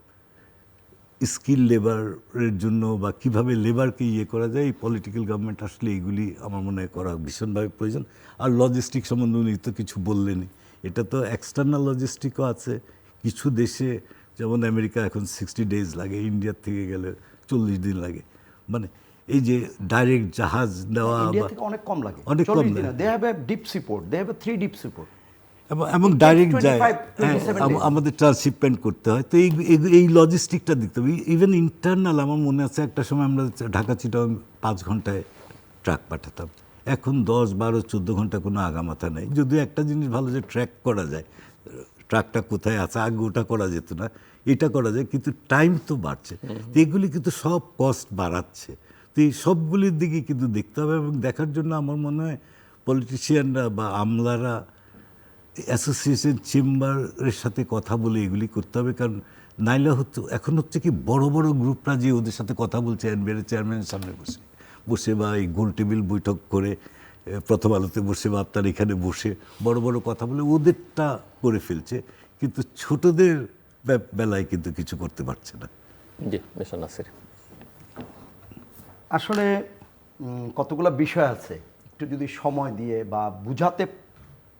স্কিল লেবারের জন্য বা কীভাবে লেবারকে ইয়ে করা যায়, এই পলিটিক্যাল গভর্নমেন্ট আসলে এইগুলি আমার মনে হয় করা ভীষণভাবে প্রয়োজন। আর লজিস্টিক সম্বন্ধে উনি তো কিছু বললেনই, এটা তো এক্সটার্নাল লজিস্টিকও আছে। কিছু দেশে যেমন আমেরিকা এখন 60 days লাগে, ইন্ডিয়ার থেকে গেলে 40 দিন লাগে। মানে এই যে ডাইরেক্ট জাহাজ নেওয়া ইন্ডিয়া বা থেকে অনেক কম লাগে, অনেক কম 40 দিন। লাগে। They have a deep seaport, they have a 3 deep seaport. এবং It ডাইরেক্ট takes যায়, 27 days. আমাদের ট্রান্সশিপমেন্ট করতে হয়। তো এই লজিস্টিকটা দেখতে হবে। ইভেন ইন্টারনাল, আমার মনে আছে একটা সময় আমরা ঢাকা চিটাগাং 5 ঘন্টায় ট্রাক পাঠাতাম, এখন 10, 12, 14 ঘন্টা কোনো আগামাথা নেই। যদিও একটা জিনিস ভালো যে ট্র্যাক করা যায়, ট্রাকটা কোথায় আছে, আগে ওটা করা যেত না, এটা করা যায়, কিন্তু টাইম তো বাড়ছে। তো এগুলি কিন্তু সব কস্ট বাড়াচ্ছে। তো এই সবগুলির দিকে কিন্তু দেখতে হবে, এবং দেখার জন্য আমার মনে হয় পলিটিশিয়ানরা বা আমলারা অ্যাসোসিয়েশন চেম্বারের সাথে কথা বলে এগুলি করতে হবে। কারণ নাইলে এখন হচ্ছে কি বড় বড় গ্রুপরা যে ওদের সাথে কথা বলছে এনবিআর চেয়ারম্যানের সামনে বসে বা এই গোল টেবিল বৈঠক করে, প্রথম আলোতে বসে বা আপনার এখানে বসে বড় বড় কথা বলে ওদেরটা করে ফেলছে, কিন্তু ছোটদের বেলায় কিন্তু কিছু করতে পারছে না। জি মিস্টার নাসির। আসলে কতগুলো বিষয় আছে, একটু যদি সময় দিয়ে বা বুঝাতে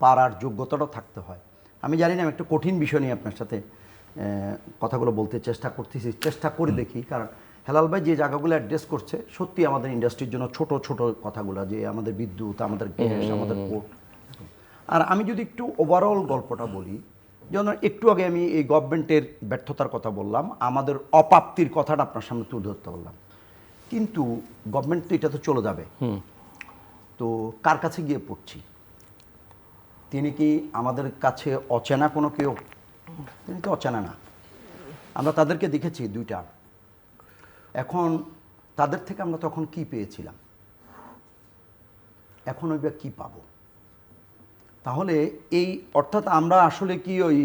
পারার যোগ্যতাটাও থাকতে হয়। আমি জানি না, আমি একটা কঠিন বিষয় নিয়ে আপনার সাথে কথাগুলো বলতে চেষ্টা করে দেখি। কারণ হেলাল ভাই যে জায়গাগুলো অ্যাড্রেস করছে, সত্যি আমাদের ইন্ডাস্ট্রির জন্য ছোট ছোট কথাগুলো, যে আমাদের বিদ্যুৎ, আমাদের গ্যাস, আমাদের পোর্ট। আর আমি যদি একটু ওভারঅল গল্পটা বলি, যেমন একটু আগে আমি এই গভর্নমেন্টের ব্যর্থতার কথা বললাম, আমাদের অপ্রাপ্তির কথাটা আপনার সামনে তুলে ধরতে বললাম, কিন্তু গভর্নমেন্ট তো এটা তো চলে যাবে, তো কার কাছে গিয়ে পড়ছি? তিনি কি আমাদের কাছে অচেনা কোনো কেউ? তিনি তো অচেনা না। আমরা তাদেরকে দেখেছি দুইটা। এখন তাদের থেকে আমরা তখন কি পেয়েছিলাম, এখন ওইবার কি পাবো? তাহলে এই অর্থাৎ আমরা আসলে কি ওই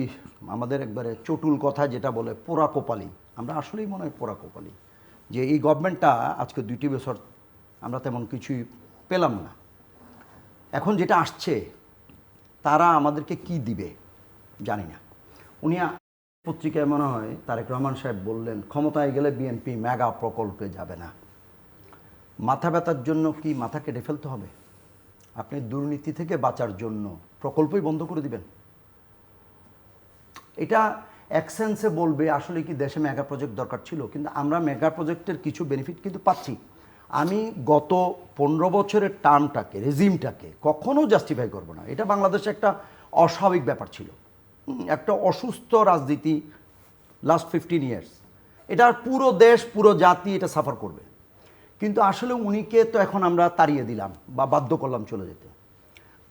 আমাদের একবারে চটুল কথা যেটা বলে পোড়া কপালি, আমরা আসলেই মনে হয় পোড়া কপালি, যে এই গভর্নমেন্টটা আজকে 2 বছর আমরা তেমন কিছুই পেলাম না। এখন যেটা আসছে তারা আমাদেরকে কি দিবে জানি না। উনি পত্রিকায় মনে হয় তারেক রহমান সাহেব বললেন, ক্ষমতায় গেলে বিএনপি মেগা প্রকল্পে যাবে না। মাথা ব্যথার জন্য কি মাথা কেটে ফেলতে হবে? আপনি দুর্নীতি থেকে বাঁচার জন্য প্রকল্পই বন্ধ করে দিবেন? এটা এক সেন্সে বলবে আসলে কি দেশে মেগা প্রজেক্ট দরকার ছিল, কিন্তু আমরা মেগা প্রজেক্টের কিছু বেনিফিট কিন্তু পাচ্ছি। আমি গত 15 বছরের টার্মটাকে, রেজিমটাকে কখনো জাস্টিফাই করব না। এটা বাংলাদেশে একটা অস্বাভাবিক ব্যাপার ছিল, একটা অসুস্থ রাজনীতি লাস্ট 15 ইয়ার্স। এটা পুরো দেশ, পুরো জাতি এটা সাফার করবে। কিন্তু আসলে উনিকে তো এখন আমরা তাড়িয়ে দিলাম বা বাধ্য করলাম চলে যেতে।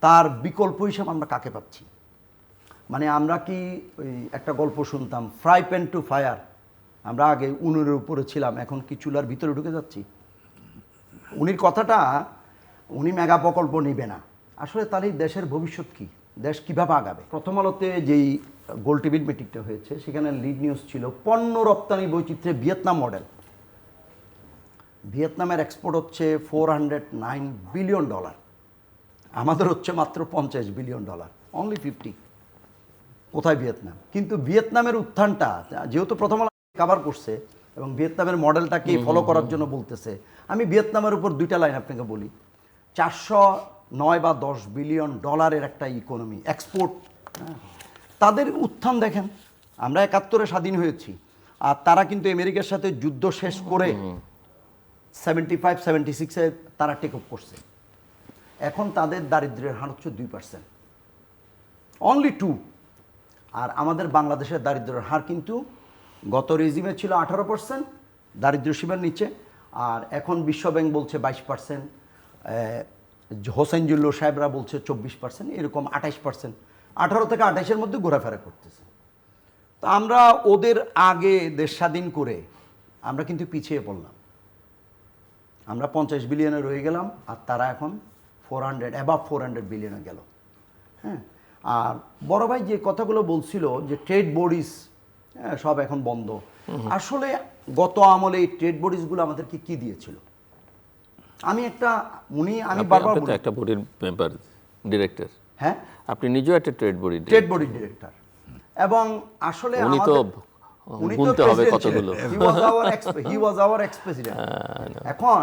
তার বিকল্প হিসাবে আমরা কাকে পাচ্ছি? মানে আমরা কি ওই একটা গল্প শুনতাম, ফ্রাই প্যান টু ফায়ার, আমরা আগে উনুনের উপরে ছিলাম, এখন কি চুলার ভিতরে ঢুকে যাচ্ছি? উনির কথাটা, উনি মেগা প্রকল্প নিবে না, আসলে তাহলে দেশের ভবিষ্যৎ কি, দেশ কিভাবে আগাবে? প্রথম আলোতে যেই গোল টেবিল মিটিংটা হয়েছে সেখানে লিড নিউজ ছিল পণ্য রপ্তানি বৈচিত্র্যে ভিয়েতনাম মডেল। ভিয়েতনামের এক্সপোর্ট হচ্ছে $409 বিলিয়ন, আমাদের হচ্ছে মাত্র $50 বিলিয়ন, অনলি 50। কোথায় ভিয়েতনাম? কিন্তু ভিয়েতনামের উত্থানটা যেহেতু প্রথম আলো কভার করছে এবং ভিয়েতনামের মডেলটাকে ফলো করার জন্য বলতেছে, আমি ভিয়েতনামের উপর দুইটা লাইন আপনাকে বলি। 409 বা 10 বিলিয়ন ডলারের একটা ইকোনমি, এক্সপোর্ট। তাদের উত্থান দেখেন, আমরা 71-এ স্বাধীন হয়েছি, আর তারা কিন্তু আমেরিকার সাথে যুদ্ধ শেষ করে 75-76-এ তারা টেক অফ করছে। এখন তাদের দারিদ্র্যের হার হচ্ছে 2%, অনলি 2। আর আমাদের বাংলাদেশের দারিদ্র্যের হার কিন্তু গত রেজিমে ছিল 18%, দারিদ্র্য সীমার নিচে, আর এখন বিশ্বব্যাংক বলছে 22%, হোসেন জুল্লো সাহেবরা বলছে 24%, এরকম 28%, 18 থেকে 28-এর মধ্যে ঘোরাফেরা করতেছে। তো আমরা ওদের আগে দেশ স্বাধীন করে আমরা কিন্তু পিছিয়ে পড়লাম, আমরা 50 বিলিয়নে রয়ে গেলাম, আর তারা এখন 400 বিলিয়নে গেল। হ্যাঁ, আর বড় ভাই যে কথাগুলো বলছিল যে ট্রেড বডিজ সব এখন বন্ধ, আসলে গত আমলে এই ট্রেড বডিজগুলো আমাদেরকে কি দিয়েছিল? আমি বারবার বলি, একটা বডির মেম্বার, ডিরেক্টর। হ্যাঁ, আপনি নিজেও একটা ট্রেড বডির ডিরেক্টর, এবং আসলে উনি তো গুনতে হবে কতগুলো। হি ওয়াজ আওয়ার এক্স প্রেসিডেন্ট। এখন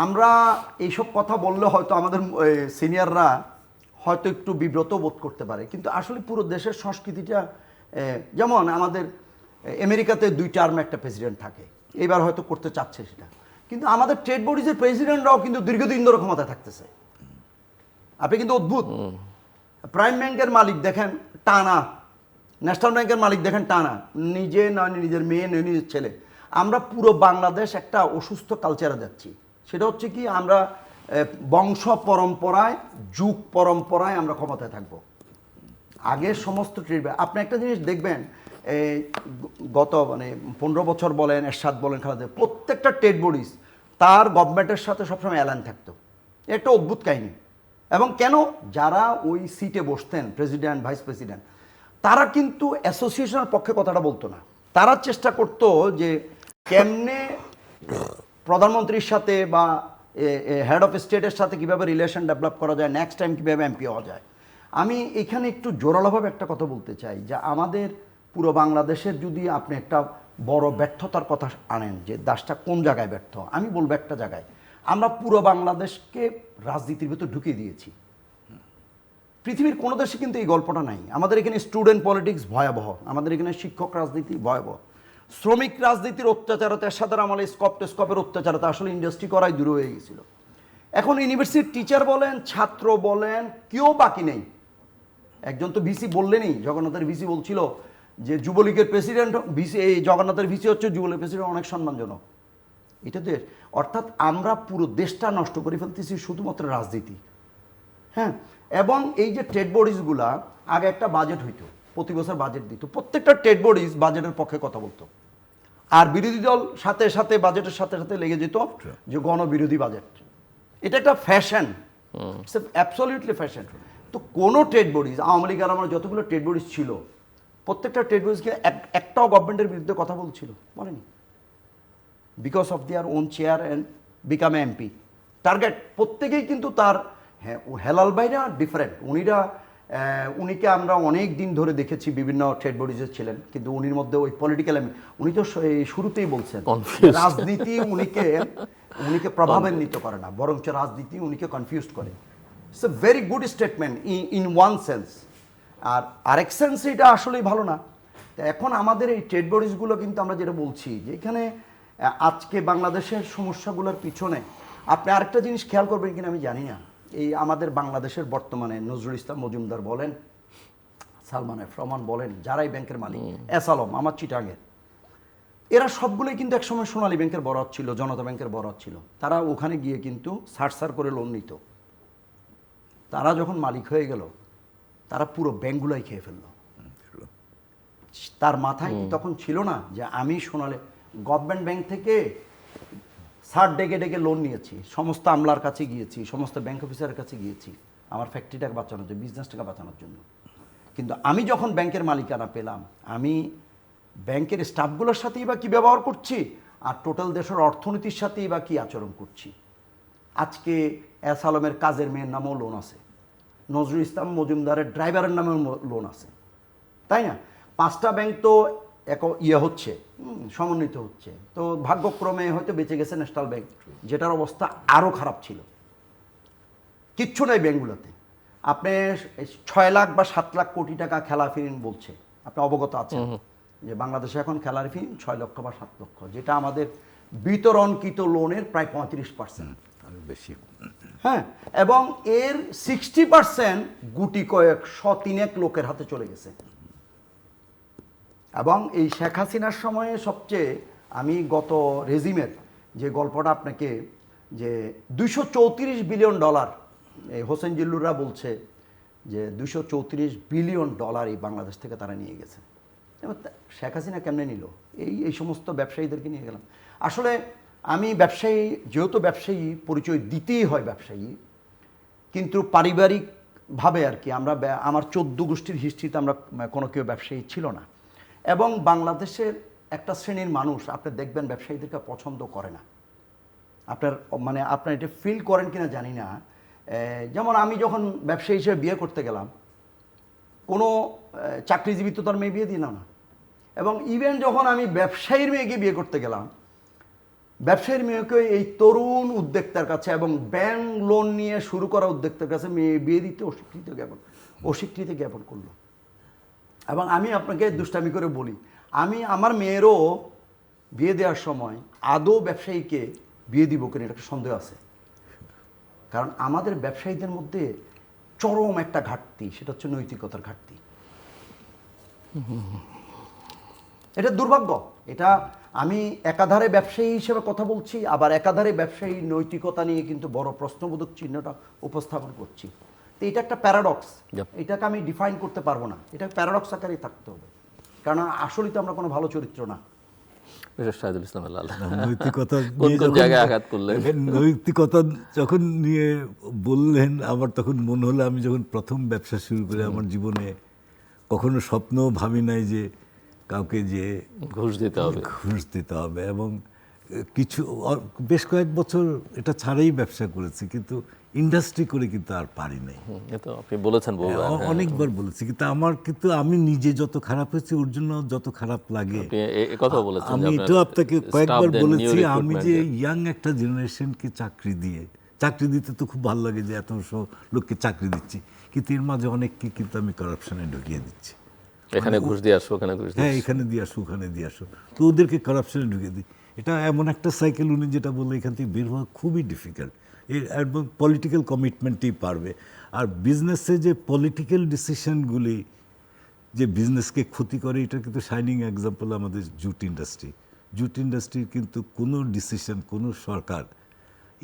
আমরা এইসব কথা বললে হয়তো আমাদের সিনিয়ররা হয়তো একটু বিব্রত বোধ করতে পারে, কিন্তু আসলে পুরো দেশের সংস্কৃতিটা, যেমন আমাদের আমেরিকাতে 2 টার্মে একটা প্রেসিডেন্ট থাকে, এবার হয়তো করতে চাচ্ছে সেটা, কিন্তু আমাদের ট্রেড বডিজের প্রেসিডেন্টরাও কিন্তু দীর্ঘদিন ধরে ক্ষমতায় থাকতেছে। আপনি কিন্তু অদ্ভুত, প্রাইম ব্যাংকের মালিক দেখেন টানা, ন্যাশনাল ব্যাংকের মালিক দেখেন টানা, নিজে নয় নিজের মেয়ে নয় নিজের ছেলে। আমরা পুরো বাংলাদেশ একটা অসুস্থ কালচারে যাচ্ছি, সেটা হচ্ছে কি, আমরা বংশ পরম্পরায়, যুগ পরম্পরায় আমরা ক্ষমতায় থাকবো। আগের সমস্ত ট্রেড, আপনি একটা জিনিস দেখবেন, গত 15 বছর বলেন, এরশাদ বলেন, খালেদা, প্রত্যেকটা ট্রেড বডিজ তার গভর্নমেন্টের সাথে সবসময় অ্যালাইন থাকতো। একটা অদ্ভুত কাহিনী। এবং কেন? যারা ওই সিটে বসতেন, প্রেসিডেন্ট, ভাইস প্রেসিডেন্ট, তারা কিন্তু অ্যাসোসিয়েশনের পক্ষে কথাটা বলতো না। তারা চেষ্টা করতো যে কেমনে প্রধানমন্ত্রীর সাথে বা হেড অফ স্টেটের সাথে কীভাবে রিলেশন ডেভেলপ করা যায়, নেক্সট টাইম কীভাবে এমপি হওয়া যায়। আমি এখানে একটু জোরালোভাবে একটা কথা বলতে চাই, যে আমাদের পুরো বাংলাদেশের যদি আপনি একটা বড় ব্যর্থতার কথা আনেন, যে দেশটা কোন জায়গায় ব্যর্থ, আমি বলবো একটা জায়গায়, আমরা পুরো বাংলাদেশকে রাজনীতির ভিতর ঢুকিয়ে দিয়েছি। পৃথিবীর কোনো দেশে কিন্তু এই গল্পটা নাই। আমাদের এখানে স্টুডেন্ট পলিটিক্স ভয়াবহ, আমাদের এখানে শিক্ষক রাজনীতি ভয়াবহ, শ্রমিক রাজনীতির অত্যাচারতা, এরশাদের আমলে স্কপের অত্যাচারতা আসলে ইন্ডাস্ট্রি করাই দূর হয়ে গেছিল। এখন ইউনিভার্সিটির টিচার বলেন, ছাত্র বলেন, কেউ বাকি নেই। একজন তো ভিসি বললেনই, জগন্নাথের ভিসি বলছিল যে যুবলীগের প্রেসিডেন্ট ভিসি, এই জগন্নাথের ভিসি হচ্ছে যুবলীগের প্রেসিডেন্ট, অনেক সম্মানজনক। এটা দেশ, অর্থাৎ আমরা পুরো দেশটা নষ্ট করে ফেলতেছি শুধুমাত্র রাজনীতি। হ্যাঁ, এবং এই যে ট্রেড বডিজগুলা, আগে একটা বাজেট হইতো, প্রতি বছর বাজেট দিত, প্রত্যেকটা ট্রেড বডিজ বাজেটের পক্ষে কথা বলতো, আর বিরোধী দল সাথে সাথে বাজেটের সাথে সাথে লেগে যেত যে গণবিরোধী বাজেট। এটা একটা ফ্যাশন, অ্যাবসলিউটলি ফ্যাশন। তো কোনো ট্রেড বডিজ, আওয়ামী লীগ আর আমার যতগুলো ট্রেড বডিজ ছিল, প্রত্যেকটা ট্রেড বডিজকে একটাও গভর্নমেন্টের বিরুদ্ধে কথা বলছিল, বলেনি, because of their own chair and become MP target. প্রত্যেকেই কিন্তু তার, হ্যাঁ, হেলাল ভাইরা ডিফারেন্ট, উনিকে আমরা অনেক দিন ধরে দেখেছি, বিভিন্ন ট্রেড বডিজে ছিলেন, কিন্তু উনির মধ্যে ওই পলিটিক্যাল, উনি তো শুরুতেই বলছেন রাজনীতি উনিকে প্রভাবান্বিত করে না, বরঞ্চ রাজনীতি উনিকে কনফিউজ করে। It's a very good statement in one sense, আর আরেক সেন্স এটা আসলেই ভালো না। এখন আমাদের এই ট্রেড বডিজগুলো কিন্তু আমরা যেটা বলছি, যে এখানে আজকে বাংলাদেশের সমস্যাগুলোর পিছনে আপনি আরেকটা জিনিস খেয়াল করবেন কিনা আমি জানি না, এই আমাদের বাংলাদেশের বর্তমানে নজরুল ইসলাম মজুমদার বলেন, সালমান এফ রহমান বলেন, যারাই ব্যাংকের মালিক, এস আলম আমার চিটাঙের, এরা সবগুলোই কিন্তু একসময় সোনালী ব্যাংকের বরাত ছিল, জনতা ব্যাংকের বরাত ছিল। তারা ওখানে গিয়ে কিন্তু সার করে লোন নিত। তারা যখন মালিক হয়ে গেল, তারা পুরো ব্যাংকগুলাই খেয়ে ফেললো। তার মাথায় তখন ছিল না যে আমি গভর্নমেন্ট ব্যাংক থেকে স্যার ডেকে ডেকে লোন নিয়েছি, সমস্ত আমলার কাছে গিয়েছি, সমস্ত ব্যাংক অফিসারের কাছে গিয়েছি আমার ফ্যাক্টরিটাকে বাঁচানোর জন্য, বিজনেসটাকে বাঁচানোর জন্য। কিন্তু আমি যখন ব্যাংকের মালিকানা পেলাম, আমি ব্যাংকের স্টাফগুলোর সাথেই বা কী ব্যবহার করছি, আর টোটাল দেশের অর্থনীতির সাথেই বা কী আচরণ করছি। আজকে এস আলমের কাজের মেয়ের নামেও লোন আছে, নজরুল ইসলাম মজুমদারের ড্রাইভারের নামেও লোন আছে, তাই না? 5টা ব্যাংক তো হচ্ছে, সমন্বিত হচ্ছে। তো ভাগ্যক্রমে হয়তো বেঁচে গেছে ন্যাশনাল ব্যাংক, যেটার অবস্থা আরও খারাপ ছিল। কিচ্ছু নাই ব্যাংকগুলোতে। আপনি 6 লাখ বা 7 লাখ কোটি টাকা খেলাফিন বলছে, আপনি অবগত আছেন যে বাংলাদেশে এখন খেলাফিন 6 লক্ষ বা 7 লক্ষ, যেটা আমাদের বিতরণকৃত লোনের প্রায় 35%, বেশি। হ্যাঁ, এবং এর 60% গুটি কয়েক 100-3 লোকের হাতে চলে গেছে। এবং এই শেখ হাসিনার সময়ে সবচেয়ে আমি গত রেজিমের যে গল্পটা আপনাকে, যে $234 বিলিয়ন, এই হোসেন জিল্লুররা বলছে যে $234 বিলিয়ন এই বাংলাদেশ থেকে তারা নিয়ে গেছে। এবার শেখ হাসিনা কেমনে নিল? এই সমস্ত ব্যবসায়ীদেরকে নিয়ে গেলাম। আসলে আমি ব্যবসায়ী, যেহেতু ব্যবসায়ী পরিচয় দিতেই হয় ব্যবসায়ী, কিন্তু পারিবারিকভাবে আর কি আমরা, আমার 14 গোষ্ঠীর হিস্ট্রিতে আমরা কোনো কেউ ব্যবসায়ী ছিল না। এবং বাংলাদেশের একটা শ্রেণীর মানুষ আপনি দেখবেন ব্যবসায়ীদেরকে পছন্দ করে না। আপনার এটা ফিল করেন কিনা জানি না। যেমন আমি যখন ব্যবসায়ী হিসেবে বিয়ে করতে গেলাম, কোনো চাকরিজীবী তো তার মেয়ে বিয়ে দিল না। এবং ইভেন যখন আমি ব্যবসায়ীর মেয়েকে বিয়ে করতে গেলাম, ব্যবসায়ীর মেয়েকে এই তরুণ উদ্যোক্তার কাছে এবং ব্যাংক লোন নিয়ে শুরু করা উদ্যোক্তার কাছে মেয়ে বিয়ে দিতে অস্বীকৃতি জ্ঞাপন করলো। এবং আমি আপনাকে দুষ্টামি করে বলি, আমি আমার মেয়েরও বিয়ে দেওয়ার সময় আদৌ ব্যবসায়ীকে বিয়ে দিব কিনা এটা সন্দেহ আছে। কারণ আমাদের ব্যবসায়ীদের মধ্যে চরম একটা ঘাটতি, সেটা হচ্ছে নৈতিকতার ঘাটতি। এটা দুর্ভাগ্য। এটা আমি একাধারে ব্যবসায়ী হিসেবে কথা বলছি, আবার একাধারে ব্যবসায়ী নৈতিকতা নিয়ে কিন্তু বড় প্রশ্নবোধক চিহ্নটা উপস্থাপন করছি। তো এটা একটা প্যারাডক্স, এটাকে আমি ডিফাইন করতে পারবো না, এটা প্যারাডক্স আকারেই থাকতে হবে। কারণ আসলেই তো আমরা কোনো ভালো চরিত্র না। শাহিদুল ইসলাম লাল, নৈতিকতা কোন কোন জায়গায় আঘাত করলেন? নৈতিকতা যখন নিয়ে বললেন, আমার তখন মনে হলো আমি যখন প্রথম ব্যবসা শুরু করে আমার জীবনে কখনো স্বপ্নও ভাবি নাই যে কাউকে যে ঘুষ দিতে হবে। এবং কিছু বেশ কয়েক বছর এটা ছাড়াই ব্যবসা করেছি, কিন্তু ইন্ডাস্ট্রি করে কিন্তু আর পারি নাই। তো আপনি বলেছেন অনেকবার বলেছি, কিন্তু আমি নিজে যত খারাপ হয়েছে ওর জন্য যত খারাপ লাগে। আমি এটাও আপনাকে কয়েকবার বলেছি, আমি যে ইয়াং একটা জেনারেশনকে চাকরি দিতে তো খুব ভালো লাগে যে এত লোককে চাকরি দিচ্ছি, কিন্তু এর মাঝে অনেককে কিন্তু আমি কারাপশনে ঢুকিয়ে দিচ্ছি। এখানে ঘুষ দিয়ে আসো, এখানে দিয়ে আসো, ওখানে দিয়ে আসো, তো ওদেরকে কারাপশনে ঢুকিয়ে দিই। এটা এমন একটা সাইকেল, উনি যেটা বললো এখান থেকে বের হওয়া খুবই ডিফিকাল্ট। এবং পলিটিক্যাল কমিটমেন্টই পারবে। আর বিজনেসে যে পলিটিক্যাল ডিসিশনগুলি যে বিজনেসকে ক্ষতি করে, এটা কিন্তু শাইনিং এক্সাম্পল আমাদের জুট ইন্ডাস্ট্রির কিন্তু কোনো ডিসিশন কোনো সরকার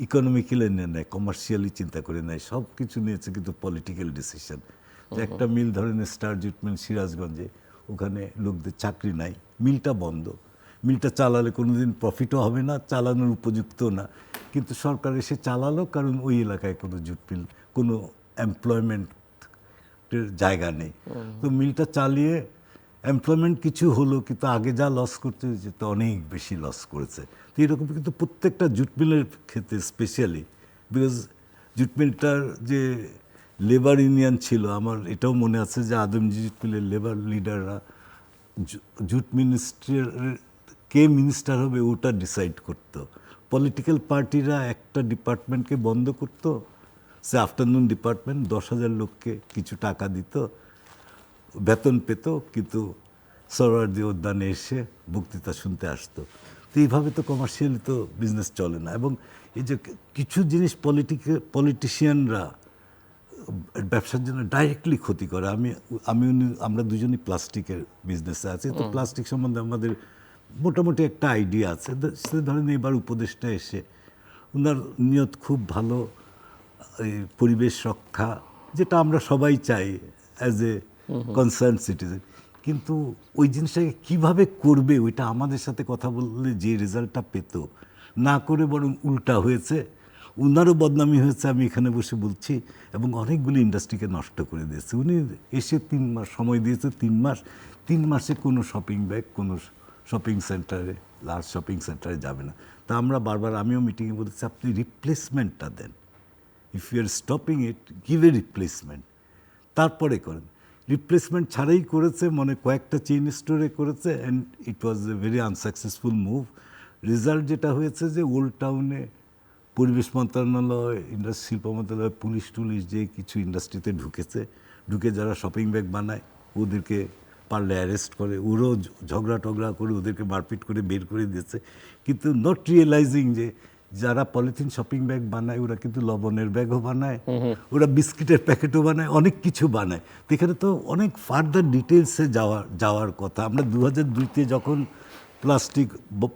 ইকোনমিক্যালি নেয়, কমার্শিয়ালি চিন্তা করে নেয়, সব কিছু নিয়েছে কিন্তু পলিটিক্যাল ডিসিশন। যে একটা মিল ধরেন স্টার জুট মিল সিরাজগঞ্জে, ওখানে লোকদের চাকরি নাই, মিলটা বন্ধ, মিলটা চালালে কোনোদিন প্রফিটও হবে না, চালানোর উপযুক্ত না, কিন্তু সরকার এসে চালালো কারণ ওই এলাকায় কোনো জুট মিল, কোনো এমপ্লয়মেন্টের জায়গা নেই। তো মিলটা চালিয়ে এমপ্লয়মেন্ট কিছু হলো, কিন্তু আগে যা লস করতে হয়েছে তো অনেক বেশি লস করেছে। তো এরকম কিন্তু প্রত্যেকটা জুট মিলের ক্ষেত্রে স্পেশালি, বিকজ জুট মিলটার যে লেবার ইউনিয়ন ছিল, আমার এটাও মনে আছে যে আদমজি জুট মিলের লেবার লিডাররা জুট মিনিস্ট্রির কে মিনিস্টার হবে ওটা ডিসাইড করতো। পলিটিক্যাল পার্টিরা একটা ডিপার্টমেন্টকে বন্ধ করতো, সে আফটারনুন ডিপার্টমেন্ট, 10,000 লোককে কিছু টাকা দিত, বেতন পেত, কিন্তু সরোয়ার্দী উদ্যানে এসে বক্তৃতা শুনতে আসতো। তো এইভাবে তো কমার্শিয়ালি তো বিজনেস চলে না। এবং এই যে কিছু জিনিস পলিটিশিয়ানরা ব্যবসার জন্য ডাইরেক্টলি ক্ষতি করে। আমরা দুজনই প্লাস্টিকের বিজনেসে আছি, তো প্লাস্টিক সম্বন্ধে আমাদের মোটামুটি একটা আইডিয়া আছে। সে ধরেন এবার উপদেষ্টা এসে, ওনার নিয়ত খুব ভালো, এই পরিবেশ রক্ষা, যেটা আমরা সবাই চাই অ্যাজ এ কনসার্ন সিটিজেন, কিন্তু ওই জিনিসটাকে কীভাবে করবে ওইটা আমাদের সাথে কথা বললে যে রেজাল্টটা পেত, না করে বরং উল্টা হয়েছে, উনারও বদনামি হয়েছে আমি এখানে বসে বলছি, এবং অনেকগুলি ইন্ডাস্ট্রিকে নষ্ট করে দিয়েছে। উনি এসে 3 মাস সময় দিয়েছে, 3 মাসে কোনো শপিং ব্যাগ কোনো শপিং সেন্টারে, লার্জ শপিং সেন্টারে যাবে না। তা আমরা বারবার, আমিও মিটিংয়ে বলেছি আপনি রিপ্লেসমেন্টটা দেন, if you are stopping it give a replacement, তারপরে করেন। রিপ্লেসমেন্ট ছাড়াই করেছে, মানে কয়েকটা চেইন স্টোরে করেছে, and it was a very unsuccessful move. Result যেটা হয়েছে যে ওল্ড টাউনে পরিবেশ মন্ত্রণালয়, শিল্প মন্ত্রণালয়, পুলিশ টুলিশ যে কিছু ইন্ডাস্ট্রিতে ঢুকে যারা শপিং ব্যাগ বানায় ওদেরকে পারলে অ্যারেস্ট করে, ওরাও ঝগড়া টগড়া করে ওদেরকে মারপিট করে বের করে দিয়েছে। কিন্তু নট রিয়েলাইজিং যে যারা পলিথিন শপিং ব্যাগ বানায় ওরা কিন্তু লবণের ব্যাগও বানায়, ওরা বিস্কিটের প্যাকেটও বানায়, অনেক কিছু বানায়। তো এখানে তো অনেক ফার্দার ডিটেলসে যাওয়ার কথা। আমরা 2002-তে যখন প্লাস্টিক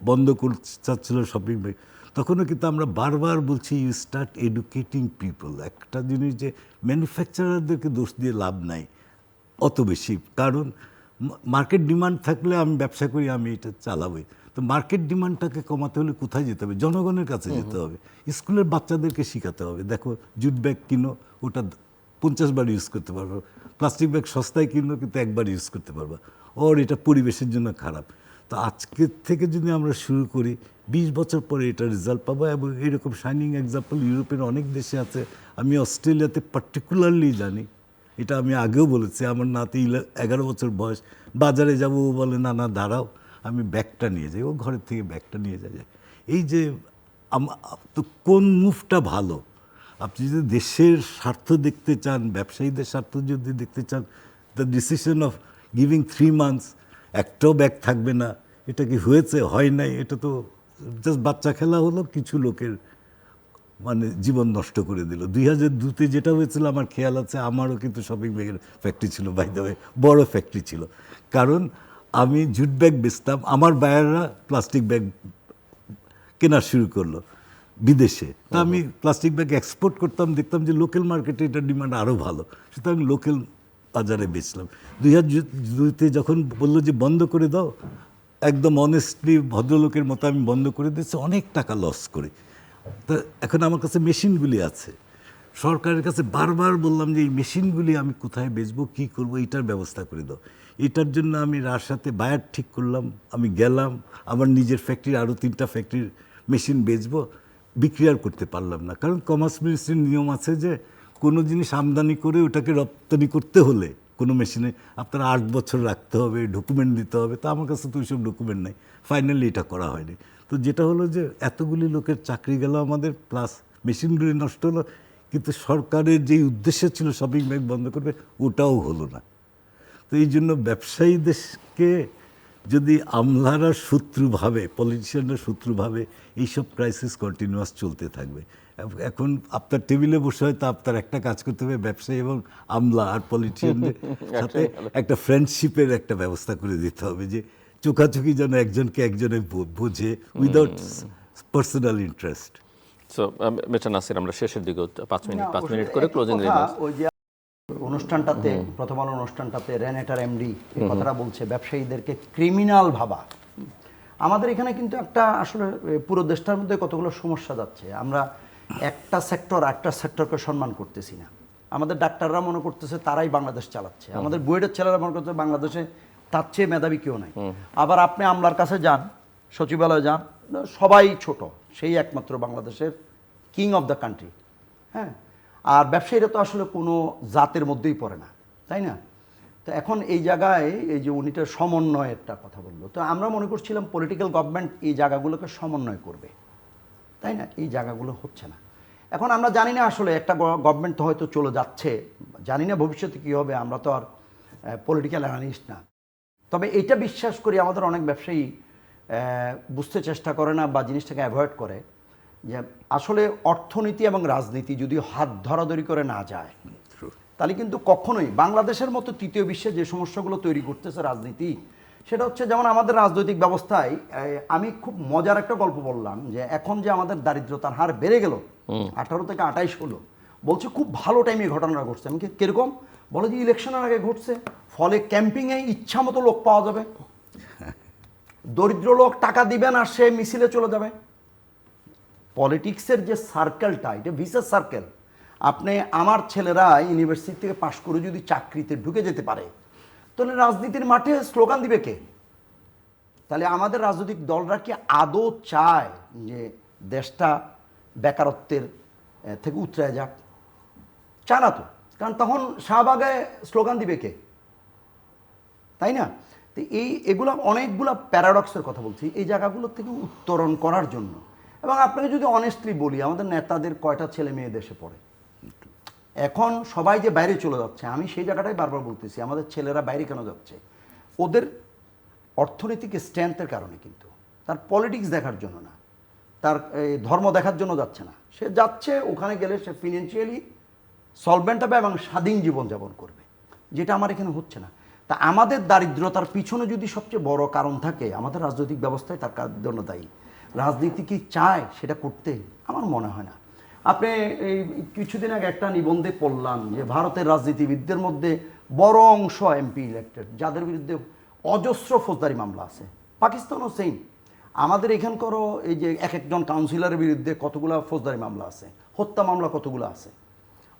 বন্ধ করতে চাচ্ছিল শপিং ব্যাগ, তখনও কিন্তু আমরা বারবার বলছি ইউ স্টার্ট এডুকেটিং পিপল। একটা জিনিস যে ম্যানুফ্যাকচারারদেরকে দোষ দিয়ে লাভ নাই অত বেশি, কারণ মার্কেট ডিমান্ড থাকলে আমি ব্যবসা করি, আমি এটা চালাবই। তো মার্কেট ডিমান্ডটাকে কমাতে হলে কোথায় যেতে হবে? জনগণের কাছে যেতে হবে, স্কুলের বাচ্চাদেরকে শেখাতে হবে। দেখো, জুট ব্যাগ কিনো, ওটা 50 বার ইউজ করতে পারবো, প্লাস্টিক ব্যাগ সস্তায় কিনো কিন্তু একবার ইউজ করতে পারবো, ওর এটা পরিবেশের জন্য খারাপ। তো আজকের থেকে যদি আমরা শুরু করি, 20 বছর পরে এটা রেজাল্ট পাবো। এবং এরকম শাইনিং এক্সাম্পল ইউরোপের অনেক দেশে আছে। আমি অস্ট্রেলিয়াতে পার্টিকুলারলি জানি, এটা আমি আগেও বলেছি। আমার নাতি 11 বছর বয়স, বাজারে যাব, ও বলে না না দাঁড়াও আমি ব্যাগটা নিয়ে যাই, ও ঘরের থেকে ব্যাগটা নিয়ে যায়। এই যে তো কোন মুভটা ভালো? আপনি যদি দেশের স্বার্থ দেখতে চান, ব্যবসায়ীদের স্বার্থ যদি দেখতে চান, the decision of giving 3 months, একটাও ব্যাগ থাকবে না, এটা কি হয়েছে? হয় নাই। এটা তো জাস্ট বাচ্চা খেলা হলো, কিছু লোকের মানে জীবন নষ্ট করে দিল। 2002-তে যেটা হয়েছিল আমার খেয়াল আছে, আমারও কিন্তু শপিং ব্যাগের ফ্যাক্টরি ছিল, বাই দ্য ওয়ে বড় ফ্যাক্টরি ছিল। কারণ আমি জুট ব্যাগ বেচতাম, আমার বায়াররা প্লাস্টিক ব্যাগ কেনা শুরু করলো বিদেশে। তা আমি প্লাস্টিক ব্যাগ এক্সপোর্ট করতাম, দেখতাম যে লোকাল মার্কেটে এটার ডিমান্ড আরও ভালো, সুতরাং লোকাল বাজারে বেচলাম। 2002-তে যখন বললো যে বন্ধ করে দাও, একদম অনেস্টলি ভদ্রলোকের মতো আমি বন্ধ করে দিয়েছি, অনেক টাকা লস করে। তা এখন আমার কাছে মেশিনগুলি আছে, সরকারের কাছে বারবার বললাম যে এই মেশিনগুলি আমি কোথায় বেচবো, কী করবো, এইটার ব্যবস্থা করে দাও। এটার জন্য আমি রাজশাহীতে বায়ার ঠিক করলাম, আমি গেলাম, আমার নিজের ফ্যাক্টরি আরও 3টা ফ্যাক্টরির মেশিন বেচবো, বিক্রি আর করতে পারলাম না। কারণ কমার্স মিনিস্ট্রির নিয়ম আছে যে কোনো জিনিস আমদানি করে ওটাকে রপ্তানি করতে হলে কোনো মেশিনে আপনার 8 বছর রাখতে হবে, ডকুমেন্ট দিতে হবে। তো আমার কাছে তো ওইসব ডকুমেন্ট নাই, ফাইনালি এটা করা হয়নি। তো যেটা হলো যে এতগুলি লোকের চাকরি গেল আমাদের, প্লাস মেশিনগুলি নষ্ট হলো, কিন্তু সরকারের যেই উদ্দেশ্য ছিল শপিং ব্যাগ বন্ধ করবে, ওটাও হলো না। তো এই জন্য ব্যবসায়ীদেরকে যদি আমলারা শত্রু ভাবে, পলিটিশিয়ানরা শত্রু ভাবে, এইসব ক্রাইসিস কন্টিনিউয়াস চলতে থাকবে। এখন আপনার টেবিলে বসে হয়তো আপনার একটা কাজ করতে হবে, ব্যবসায়ী এবং আমলা আর পলিটিশিয়ানদের সাথে একটা ফ্রেন্ডশিপের একটা ব্যবস্থা করে দিতে হবে, যে চোখাচোখি যেন একজনকে একজনে বোঝে, without personal interest. So mister Nasir, আমরা শেষের দিকে 5 মিনিট করে ক্লোজিং রিমার্কস। ওই যে অনুষ্ঠানটাতে, প্রথম আলো অনুষ্ঠানটাতে রেনেটার এমডি কথাটা বলছে ব্যবসায়ীদেরকে ক্রিমিনাল ভাবা। আমাদের এখানে কিন্তু একটা আসলে পুরো দেশটার মধ্যে কতগুলো সমস্যা যাচ্ছে। আমরা একটা সেক্টরকে সম্মান করতেছি না। আমাদের ডাক্তাররা মনে করতেছে তারাই বাংলাদেশ চালাচ্ছে, আমাদের বুয়েটের ছেলেরা মনে করছে বাংলাদেশে তার চেয়ে মেধাবী কেউ নাই। আবার আপনি আমলার কাছে যান, সচিবালয়ে যান, সবাই ছোট, সেই একমাত্র বাংলাদেশের কিং অফ দ্য কান্ট্রি। হ্যাঁ, আর ব্যবসায়ীরা তো আসলে কোনো জাতের মধ্যেই পড়ে না, তাই না? তো এখন এই জায়গায় এই যে উনিটা সমন্বয়েরটা কথা বললো, তো আমরা মনে করছিলাম পলিটিক্যাল গভর্নমেন্ট এই জায়গাগুলোকে সমন্বয় করবে, তাই না? এই জায়গাগুলো হচ্ছে না। এখন আমরা জানি না আসলে একটা গভর্নমেন্ট তো হয়তো চলে যাচ্ছে, জানি না ভবিষ্যতে কী হবে, আমরা তো আর পলিটিক্যাল অ্যানালিস্ট না। তবে এটা বিশ্বাস করি আমাদের অনেক ব্যবসায়ী বুঝতে চেষ্টা করে না বা জিনিসটাকে অ্যাভয়েড করে, যে আসলে অর্থনীতি এবং রাজনীতি যদি হাত ধরাধরি করে না যায়, তাহলে কিন্তু কখনোই বাংলাদেশের মতো তৃতীয় বিশ্বে যে সমস্যাগুলো তৈরি করতেছে রাজনীতি, সেটা হচ্ছে যেমন আমাদের রাজনৈতিক ব্যবস্থায়, আমি খুব মজার একটা গল্প বললাম যে এখন যে আমাদের দারিদ্রতার হার বেড়ে গেল, 18 থেকে 28 হলো, বলছে খুব ভালো টাইমে ঘটনাটা ঘটছে। আমি কিরকম বলে যে ইলেকশনের আগে ঘটছে, ফলে ক্যাম্পিংয়ে ইচ্ছা মতো লোক পাওয়া যাবে, দরিদ্র লোক টাকা দিবেন আর সে মিছিলে চলে যাবে। পলিটিক্সের যে সার্কেলটা, এটা ভিসাস সার্কেল। আপনি আমার ছেলেরা ইউনিভার্সিটি থেকে পাশ করে যদি চাকরিতে ঢুকে যেতে পারে, তাহলে রাজনীতির মাঠে স্লোগান দিবে কে? তাহলে আমাদের রাজনৈতিক দলরা কি আদৌ চায় যে দেশটা বেকারত্বের থেকে উতরে যাক? চায় না তো, কারণ তখন শাহবাগে স্লোগান দিবে কে, তাই না? তো এগুলো অনেকগুলো প্যারাডক্সের কথা বলছি, এই জায়গাগুলোর থেকে উত্তরণ করার জন্য। এবং আপনাকে যদি অনেস্টলি বলি, আমাদের নেতাদের কয়টা ছেলে মেয়ে দেশে পড়ে? এখন সবাই যে বাইরে চলে যাচ্ছে, আমি সেই জায়গাটাই বারবার বলতেছি, আমাদের ছেলেরা বাইরে কেন যাচ্ছে? ওদের অর্থনৈতিক স্ট্রেংথের কারণে, কিন্তু তার পলিটিক্স দেখার জন্য না, তার ধর্ম দেখার জন্য যাচ্ছে না। সে যাচ্ছে ওখানে গেলে সে ফিনান্সিয়ালি সলভেন্ট হবে এবং স্বাধীন জীবনযাপন করবে, যেটা আমার এখানে হচ্ছে না। তা আমাদের দারিদ্রতার পিছনে যদি সবচেয়ে বড় কারণ থাকে, আমাদের রাজনৈতিক ব্যবস্থায় তার জন্য দায়ী। রাজনীতি কি চায় সেটা করতে? আমার মনে হয় না। আপনি এই কিছুদিন আগে একটা নিবন্ধে পড়লাম যে ভারতের রাজনীতিবিদদের মধ্যে বড় অংশ এমপি ইলেক্টেড, যাদের বিরুদ্ধে অজস্র ফৌজদারি মামলা আছে। পাকিস্তানও সেম। আমাদের এখানকারও এই যে এক একজন কাউন্সিলরের বিরুদ্ধে কতগুলো ফৌজদারি মামলা আছে, হত্যা মামলা কতগুলো আছে।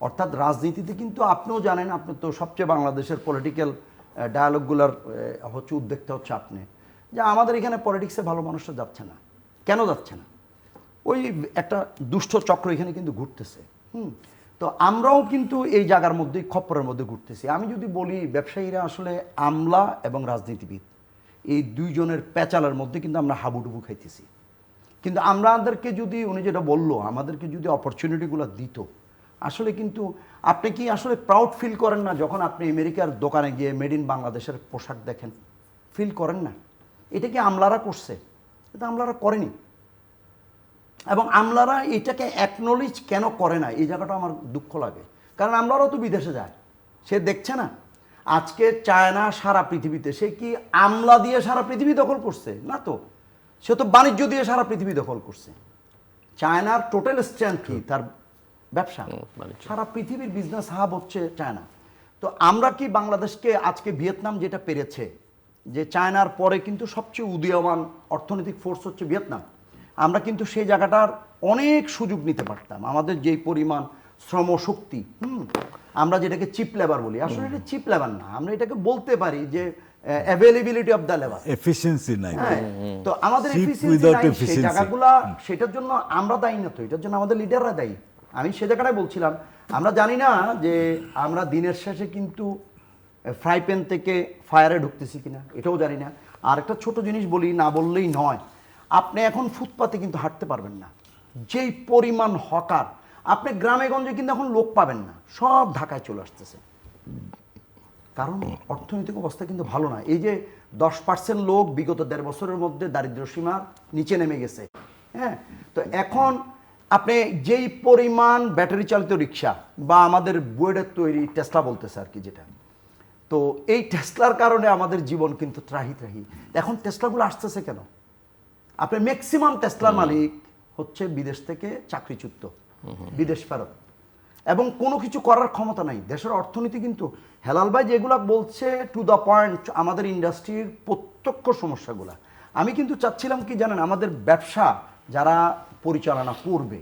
অর্থাৎ রাজনীতিতে কিন্তু আপনিও জানেন, আপনি তো সবচেয়ে বাংলাদেশের পলিটিক্যাল ডায়ালগুলার হচ্ছে উদ্যোক্তা হচ্ছে আপনি, যে আমাদের এখানে পলিটিক্সে ভালো মানুষরা যাচ্ছে না। কেন যাচ্ছে না? ওই একটা দুষ্ট চক্র এখানে কিন্তু ঘুরতেছে। তো আমরাও কিন্তু এই জায়গার মধ্যে, খপ্পরের মধ্যে ঘুরতেছি। আমি যদি বলি, ব্যবসায়ীরা আসলে আমলা এবং রাজনীতিবিদ, এই দুইজনের প্যাচালের মধ্যে কিন্তু আমরা হাবুডুবু খাইতেছি। কিন্তু আমাদেরকে যদি, উনি যেটা বললো, আমাদেরকে যদি অপরচুনিটিগুলো দিত, আসলে কিন্তু আপনি কি আসলে প্রাউড ফিল করেন না যখন আপনি আমেরিকার দোকানে গিয়ে মেড ইন বাংলাদেশের পোশাক দেখেন? ফিল করেন না? এটা কি আমলারা করছে? এটা আমলারা করেনি। এবং আমলারা এটাকে অ্যাকনোলেজ কেন করে না, এই জায়গাটা আমার দুঃখ লাগে। কারণ আমলারাও তো বিদেশে যায়, সে দেখছে না। আজকে চায়না সারা পৃথিবীতে, সে কি আমলা দিয়ে সারা পৃথিবী দখল করছে? না তো, সে তো বাণিজ্য দিয়ে সারা পৃথিবী দখল করছে। চায়নার টোটাল স্ট্রেংথ কি? তার ব্যবসা। সারা পৃথিবীর বিজনেস হাব হচ্ছে চায়না। তো আমরা কি বাংলাদেশকে আজকে ভিয়েতনাম যেটা পেরেছে, যে চায়নার পরে কিন্তু সবচেয়ে উদীয়মান অর্থনৈতিক ফোর্স হচ্ছে ভিয়েতনাম, আমরা কিন্তু সেই জায়গাটার অনেক সুযোগ নিতে পারতাম। আমাদের যেই পরিমাণ শ্রমশক্তি, আমরা যেটাকে চিপ লেবার বলি, আসলে এটা চিপ লেবার না, আমরা এটাকে বলতে পারি যে availability of the labour, efficiency নাই। তো আমাদের এফিসিয়েন্সি নাই, সেই জায়গাগুলা, সেটার জন্য আমরা দায়ী না তো, এটার জন্য আমাদের লিডাররা দায়ী। আমি সে জায়গাটাই বলছিলাম, আমরা জানি না যে আমরা দিনের শেষে কিন্তু ফ্রাই প্যান থেকে ফায়ারে ঢুকতেছি কিনা, এটাও জানি না। আর একটা ছোট জিনিস বলি, না বললেই নয়, আপনি এখন ফুটপাতে কিন্তু হাঁটতে পারবেন না। যেই পরিমাণ হকার, আপনি গ্রামে গঞ্জে কিন্তু এখন লোক পাবেন না, সব ঢাকায় চলে আসতেছে। কারণ অর্থনৈতিক অবস্থা কিন্তু ভালো না। এই যে 10% লোক বিগত 1.5 বছরের মধ্যে দারিদ্র সীমার নিচে নেমে গেছে। হ্যাঁ, তো এখন আপনি যেই পরিমাণ ব্যাটারি চালিত রিক্সা বা আমাদের বুয়েটের তৈরি টেসলা বলতেছে আর কি, যেটা, তো এই টেসলার কারণে আমাদের জীবন কিন্তু ত্রাহি। এখন টেসলাগুলো আসতেছে কেন? আপনার ম্যাক্সিমাম টেসলার মালিক হচ্ছে বিদেশ থেকে চাকরিচ্যুত, বিদেশ ফেরত, এবং কোনো কিছু করার ক্ষমতা নাই। দেশের অর্থনীতি কিন্তু, হেলাল ভাই যেগুলো বলছে টু দ্য পয়েন্ট, আমাদের ইন্ডাস্ট্রির প্রত্যক্ষ সমস্যাগুলো। আমি কিন্তু চাচ্ছিলাম কি জানেন, আমাদের ব্যবসা যারা পরিচালনা করবে,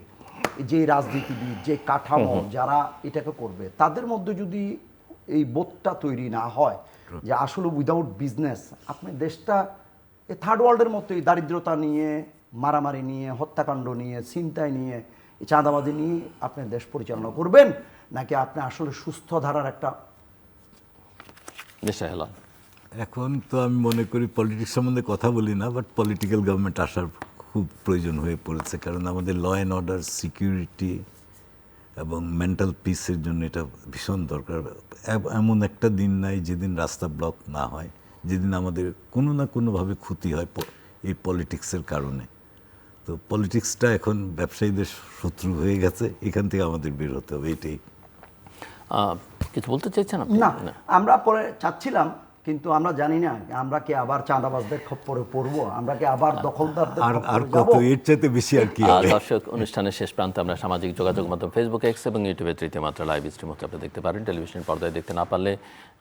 যে রাজনীতিবিদ, যে কাঠামো যারা এটাকে করবে, তাদের মধ্যে যদি এই বোধটা তৈরি না হয় যে আসলে উইদাউট বিজনেস আপনি দেশটা এই থার্ড ওয়ার্ল্ডের মতোই দারিদ্রতা নিয়ে, মারামারি নিয়ে, হত্যাকাণ্ড নিয়ে, ছিনতাই নিয়ে, চাঁদাবাজি নিয়ে আপনি দেশ পরিচালনা করবেন, নাকি আপনি আসলে সুস্থ ধারার একটা দেশে হেলা? এখন তো আমি মনে করি পলিটিক্স সম্বন্ধে কথা বলি না, বাট পলিটিক্যাল গভর্নমেন্ট আসার খুব প্রয়োজন হয়ে পড়েছে। কারণ আমাদের ল অ্যান্ড অর্ডার, সিকিউরিটি এবং মেন্টাল পিসের জন্য এটা ভীষণ দরকার। এমন একটা দিন নাই যেদিন রাস্তা ব্লক না হয়, যেদিন আমাদের কোনো না কোনোভাবে ক্ষতি হয় এই পলিটিক্সের কারণে। তো পলিটিক্সটা এখন ব্যবসায়ীদের শত্রু হয়ে গেছে, এখান থেকে আমাদের বের হতে হবে, এটাই। কিছু বলতে চাইছেন আপনি? না, আমরা পরে চাচ্ছিলাম কিন্তু আমরা জানি না আমরা কি আবার চাঁদাবাজদের খপ্পরে পড়বো, আমরা কি আবার দখলদারদের আর খপ্পরে কত যাবো? এর চাইতে বেশি আর কি হবে। দর্শক, অনুষ্ঠানের শেষ প্রান্তে আমরা সামাজিক যোগাযোগ মাধ্যম ফেসবুক, এক্স এবং ইউটিউবে তৃতীয় মাত্রা লাইভ স্ট্রিম হচ্ছে আপনারা দেখতে পারেন। টেলিভিশনের পর্দায় দেখতে না পারলে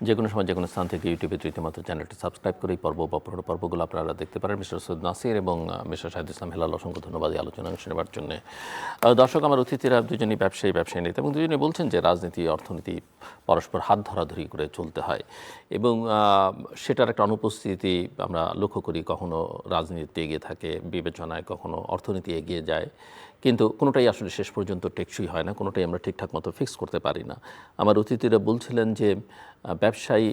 যে কোনো সময় যে কোনো স্থান থেকে ইউটিউবে তৃতীয় মাত্রা চ্যানেলটি সাবস্ক্রাইব করে এই পর্ব বা পর্বগুলো আপনারা দেখতে পারেন। মিস্টার সৈয়দ নাসির এবং মিস্টার শাহিদ ইসলাম হেলাল, অসংখ্য ধন্যবাদ এই আলোচনা অংশ নেবার জন্য। দর্শক, আমার অতিথিরা দুজনই ব্যবসায়ী নেতা এবং দুজনই বলছেন যে রাজনীতি অর্থনীতি পরস্পর হাত ধরাধরি করে চলতে হয় এবং সেটার একটা অনুপস্থিতি আমরা লক্ষ্য করি। কখনো রাজনীতি এগিয়ে থাকে বিবেচনায়, কখনো অর্থনীতি এগিয়ে যায়, কিন্তু কোনোটাই আসলে শেষ পর্যন্ত টেকসই হয় না, কোনোটাই আমরা ঠিকঠাক মতো ফিক্স করতে পারি না। আমার অতিথিরা বলছিলেন যে ব্যবসায়ী,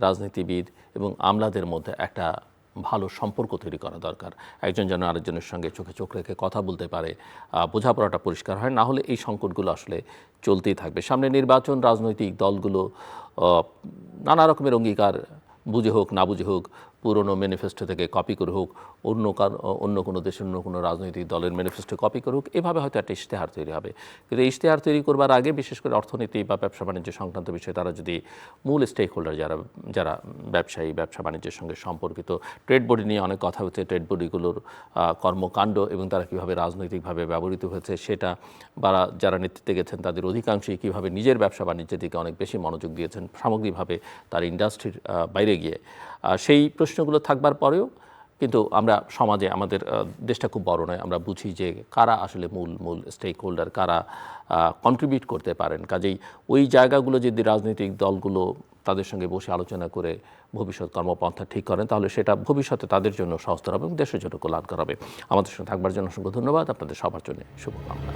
রাজনীতিবিদ এবং আমলাদের মধ্যে একটা ভালো সম্পর্ক তৈরি করা দরকার। একজন যেন আরেকজনের সঙ্গে চোখে চোখ রেখে কথা বলতে পারে, বোঝাপড়াটা পরিষ্কার হয়, না হলে এই সংকটগুলো আসলে চলতেই থাকবে। সামনে নির্বাচন, রাজনৈতিক দলগুলো নানা রকমের অঙ্গীকার বুঝে হোক না বুঝে হোক, পুরনো ম্যানিফেস্টো থেকে কপি করে হোক, অন্য কোনো দেশের অন্য কোনো রাজনৈতিক দলের ম্যানিফেস্টো কপি করে হোক, এভাবে হয়তো একটা ইশতেহার তৈরি হবে। কিন্তু ইশতেহার তৈরি করবার আগে বিশেষ করে অর্থনীতি বা ব্যবসা বাণিজ্য সংক্রান্ত বিষয়ে তারা যদি মূল স্টেক হোল্ডার যারা ব্যবসায়ী, ব্যবসা বাণিজ্যের সঙ্গে সম্পর্কিত, ট্রেড বডি নিয়ে অনেক কথা হচ্ছে, ট্রেড বডিগুলোর কর্মকাণ্ড এবং তারা কীভাবে রাজনৈতিকভাবে ব্যবহৃত হয়েছে সেটা, বা যারা নেতৃত্বে গেছেন তাদের অধিকাংশই কীভাবে নিজের ব্যবসা বাণিজ্যের দিকে অনেক বেশি মনোযোগ দিয়েছেন সামগ্রিকভাবে তার ইন্ডাস্ট্রির বাইরে গিয়ে, সেই প্রশ্নগুলো থাকবার পরেও কিন্তু আমরা সমাজে, আমাদের দেশটা খুব বড় নয়, আমরা বুঝি যে কারা আসলে মূল স্টেক হোল্ডার, কারা কন্ট্রিবিউট করতে পারেন। কাজেই ওই জায়গাগুলো যদি রাজনৈতিক দলগুলো তাদের সঙ্গে বসে আলোচনা করে ভবিষ্যৎ কর্মপন্থা ঠিক করেন, তাহলে সেটা ভবিষ্যতে তাদের জন্য সহজতর হবে এবং দেশের জন্য কল্যাণকর হবে। আমাদের সঙ্গে থাকবার জন্য অসংখ্য ধন্যবাদ। আপনাদের সবার জন্য শুভকামনা।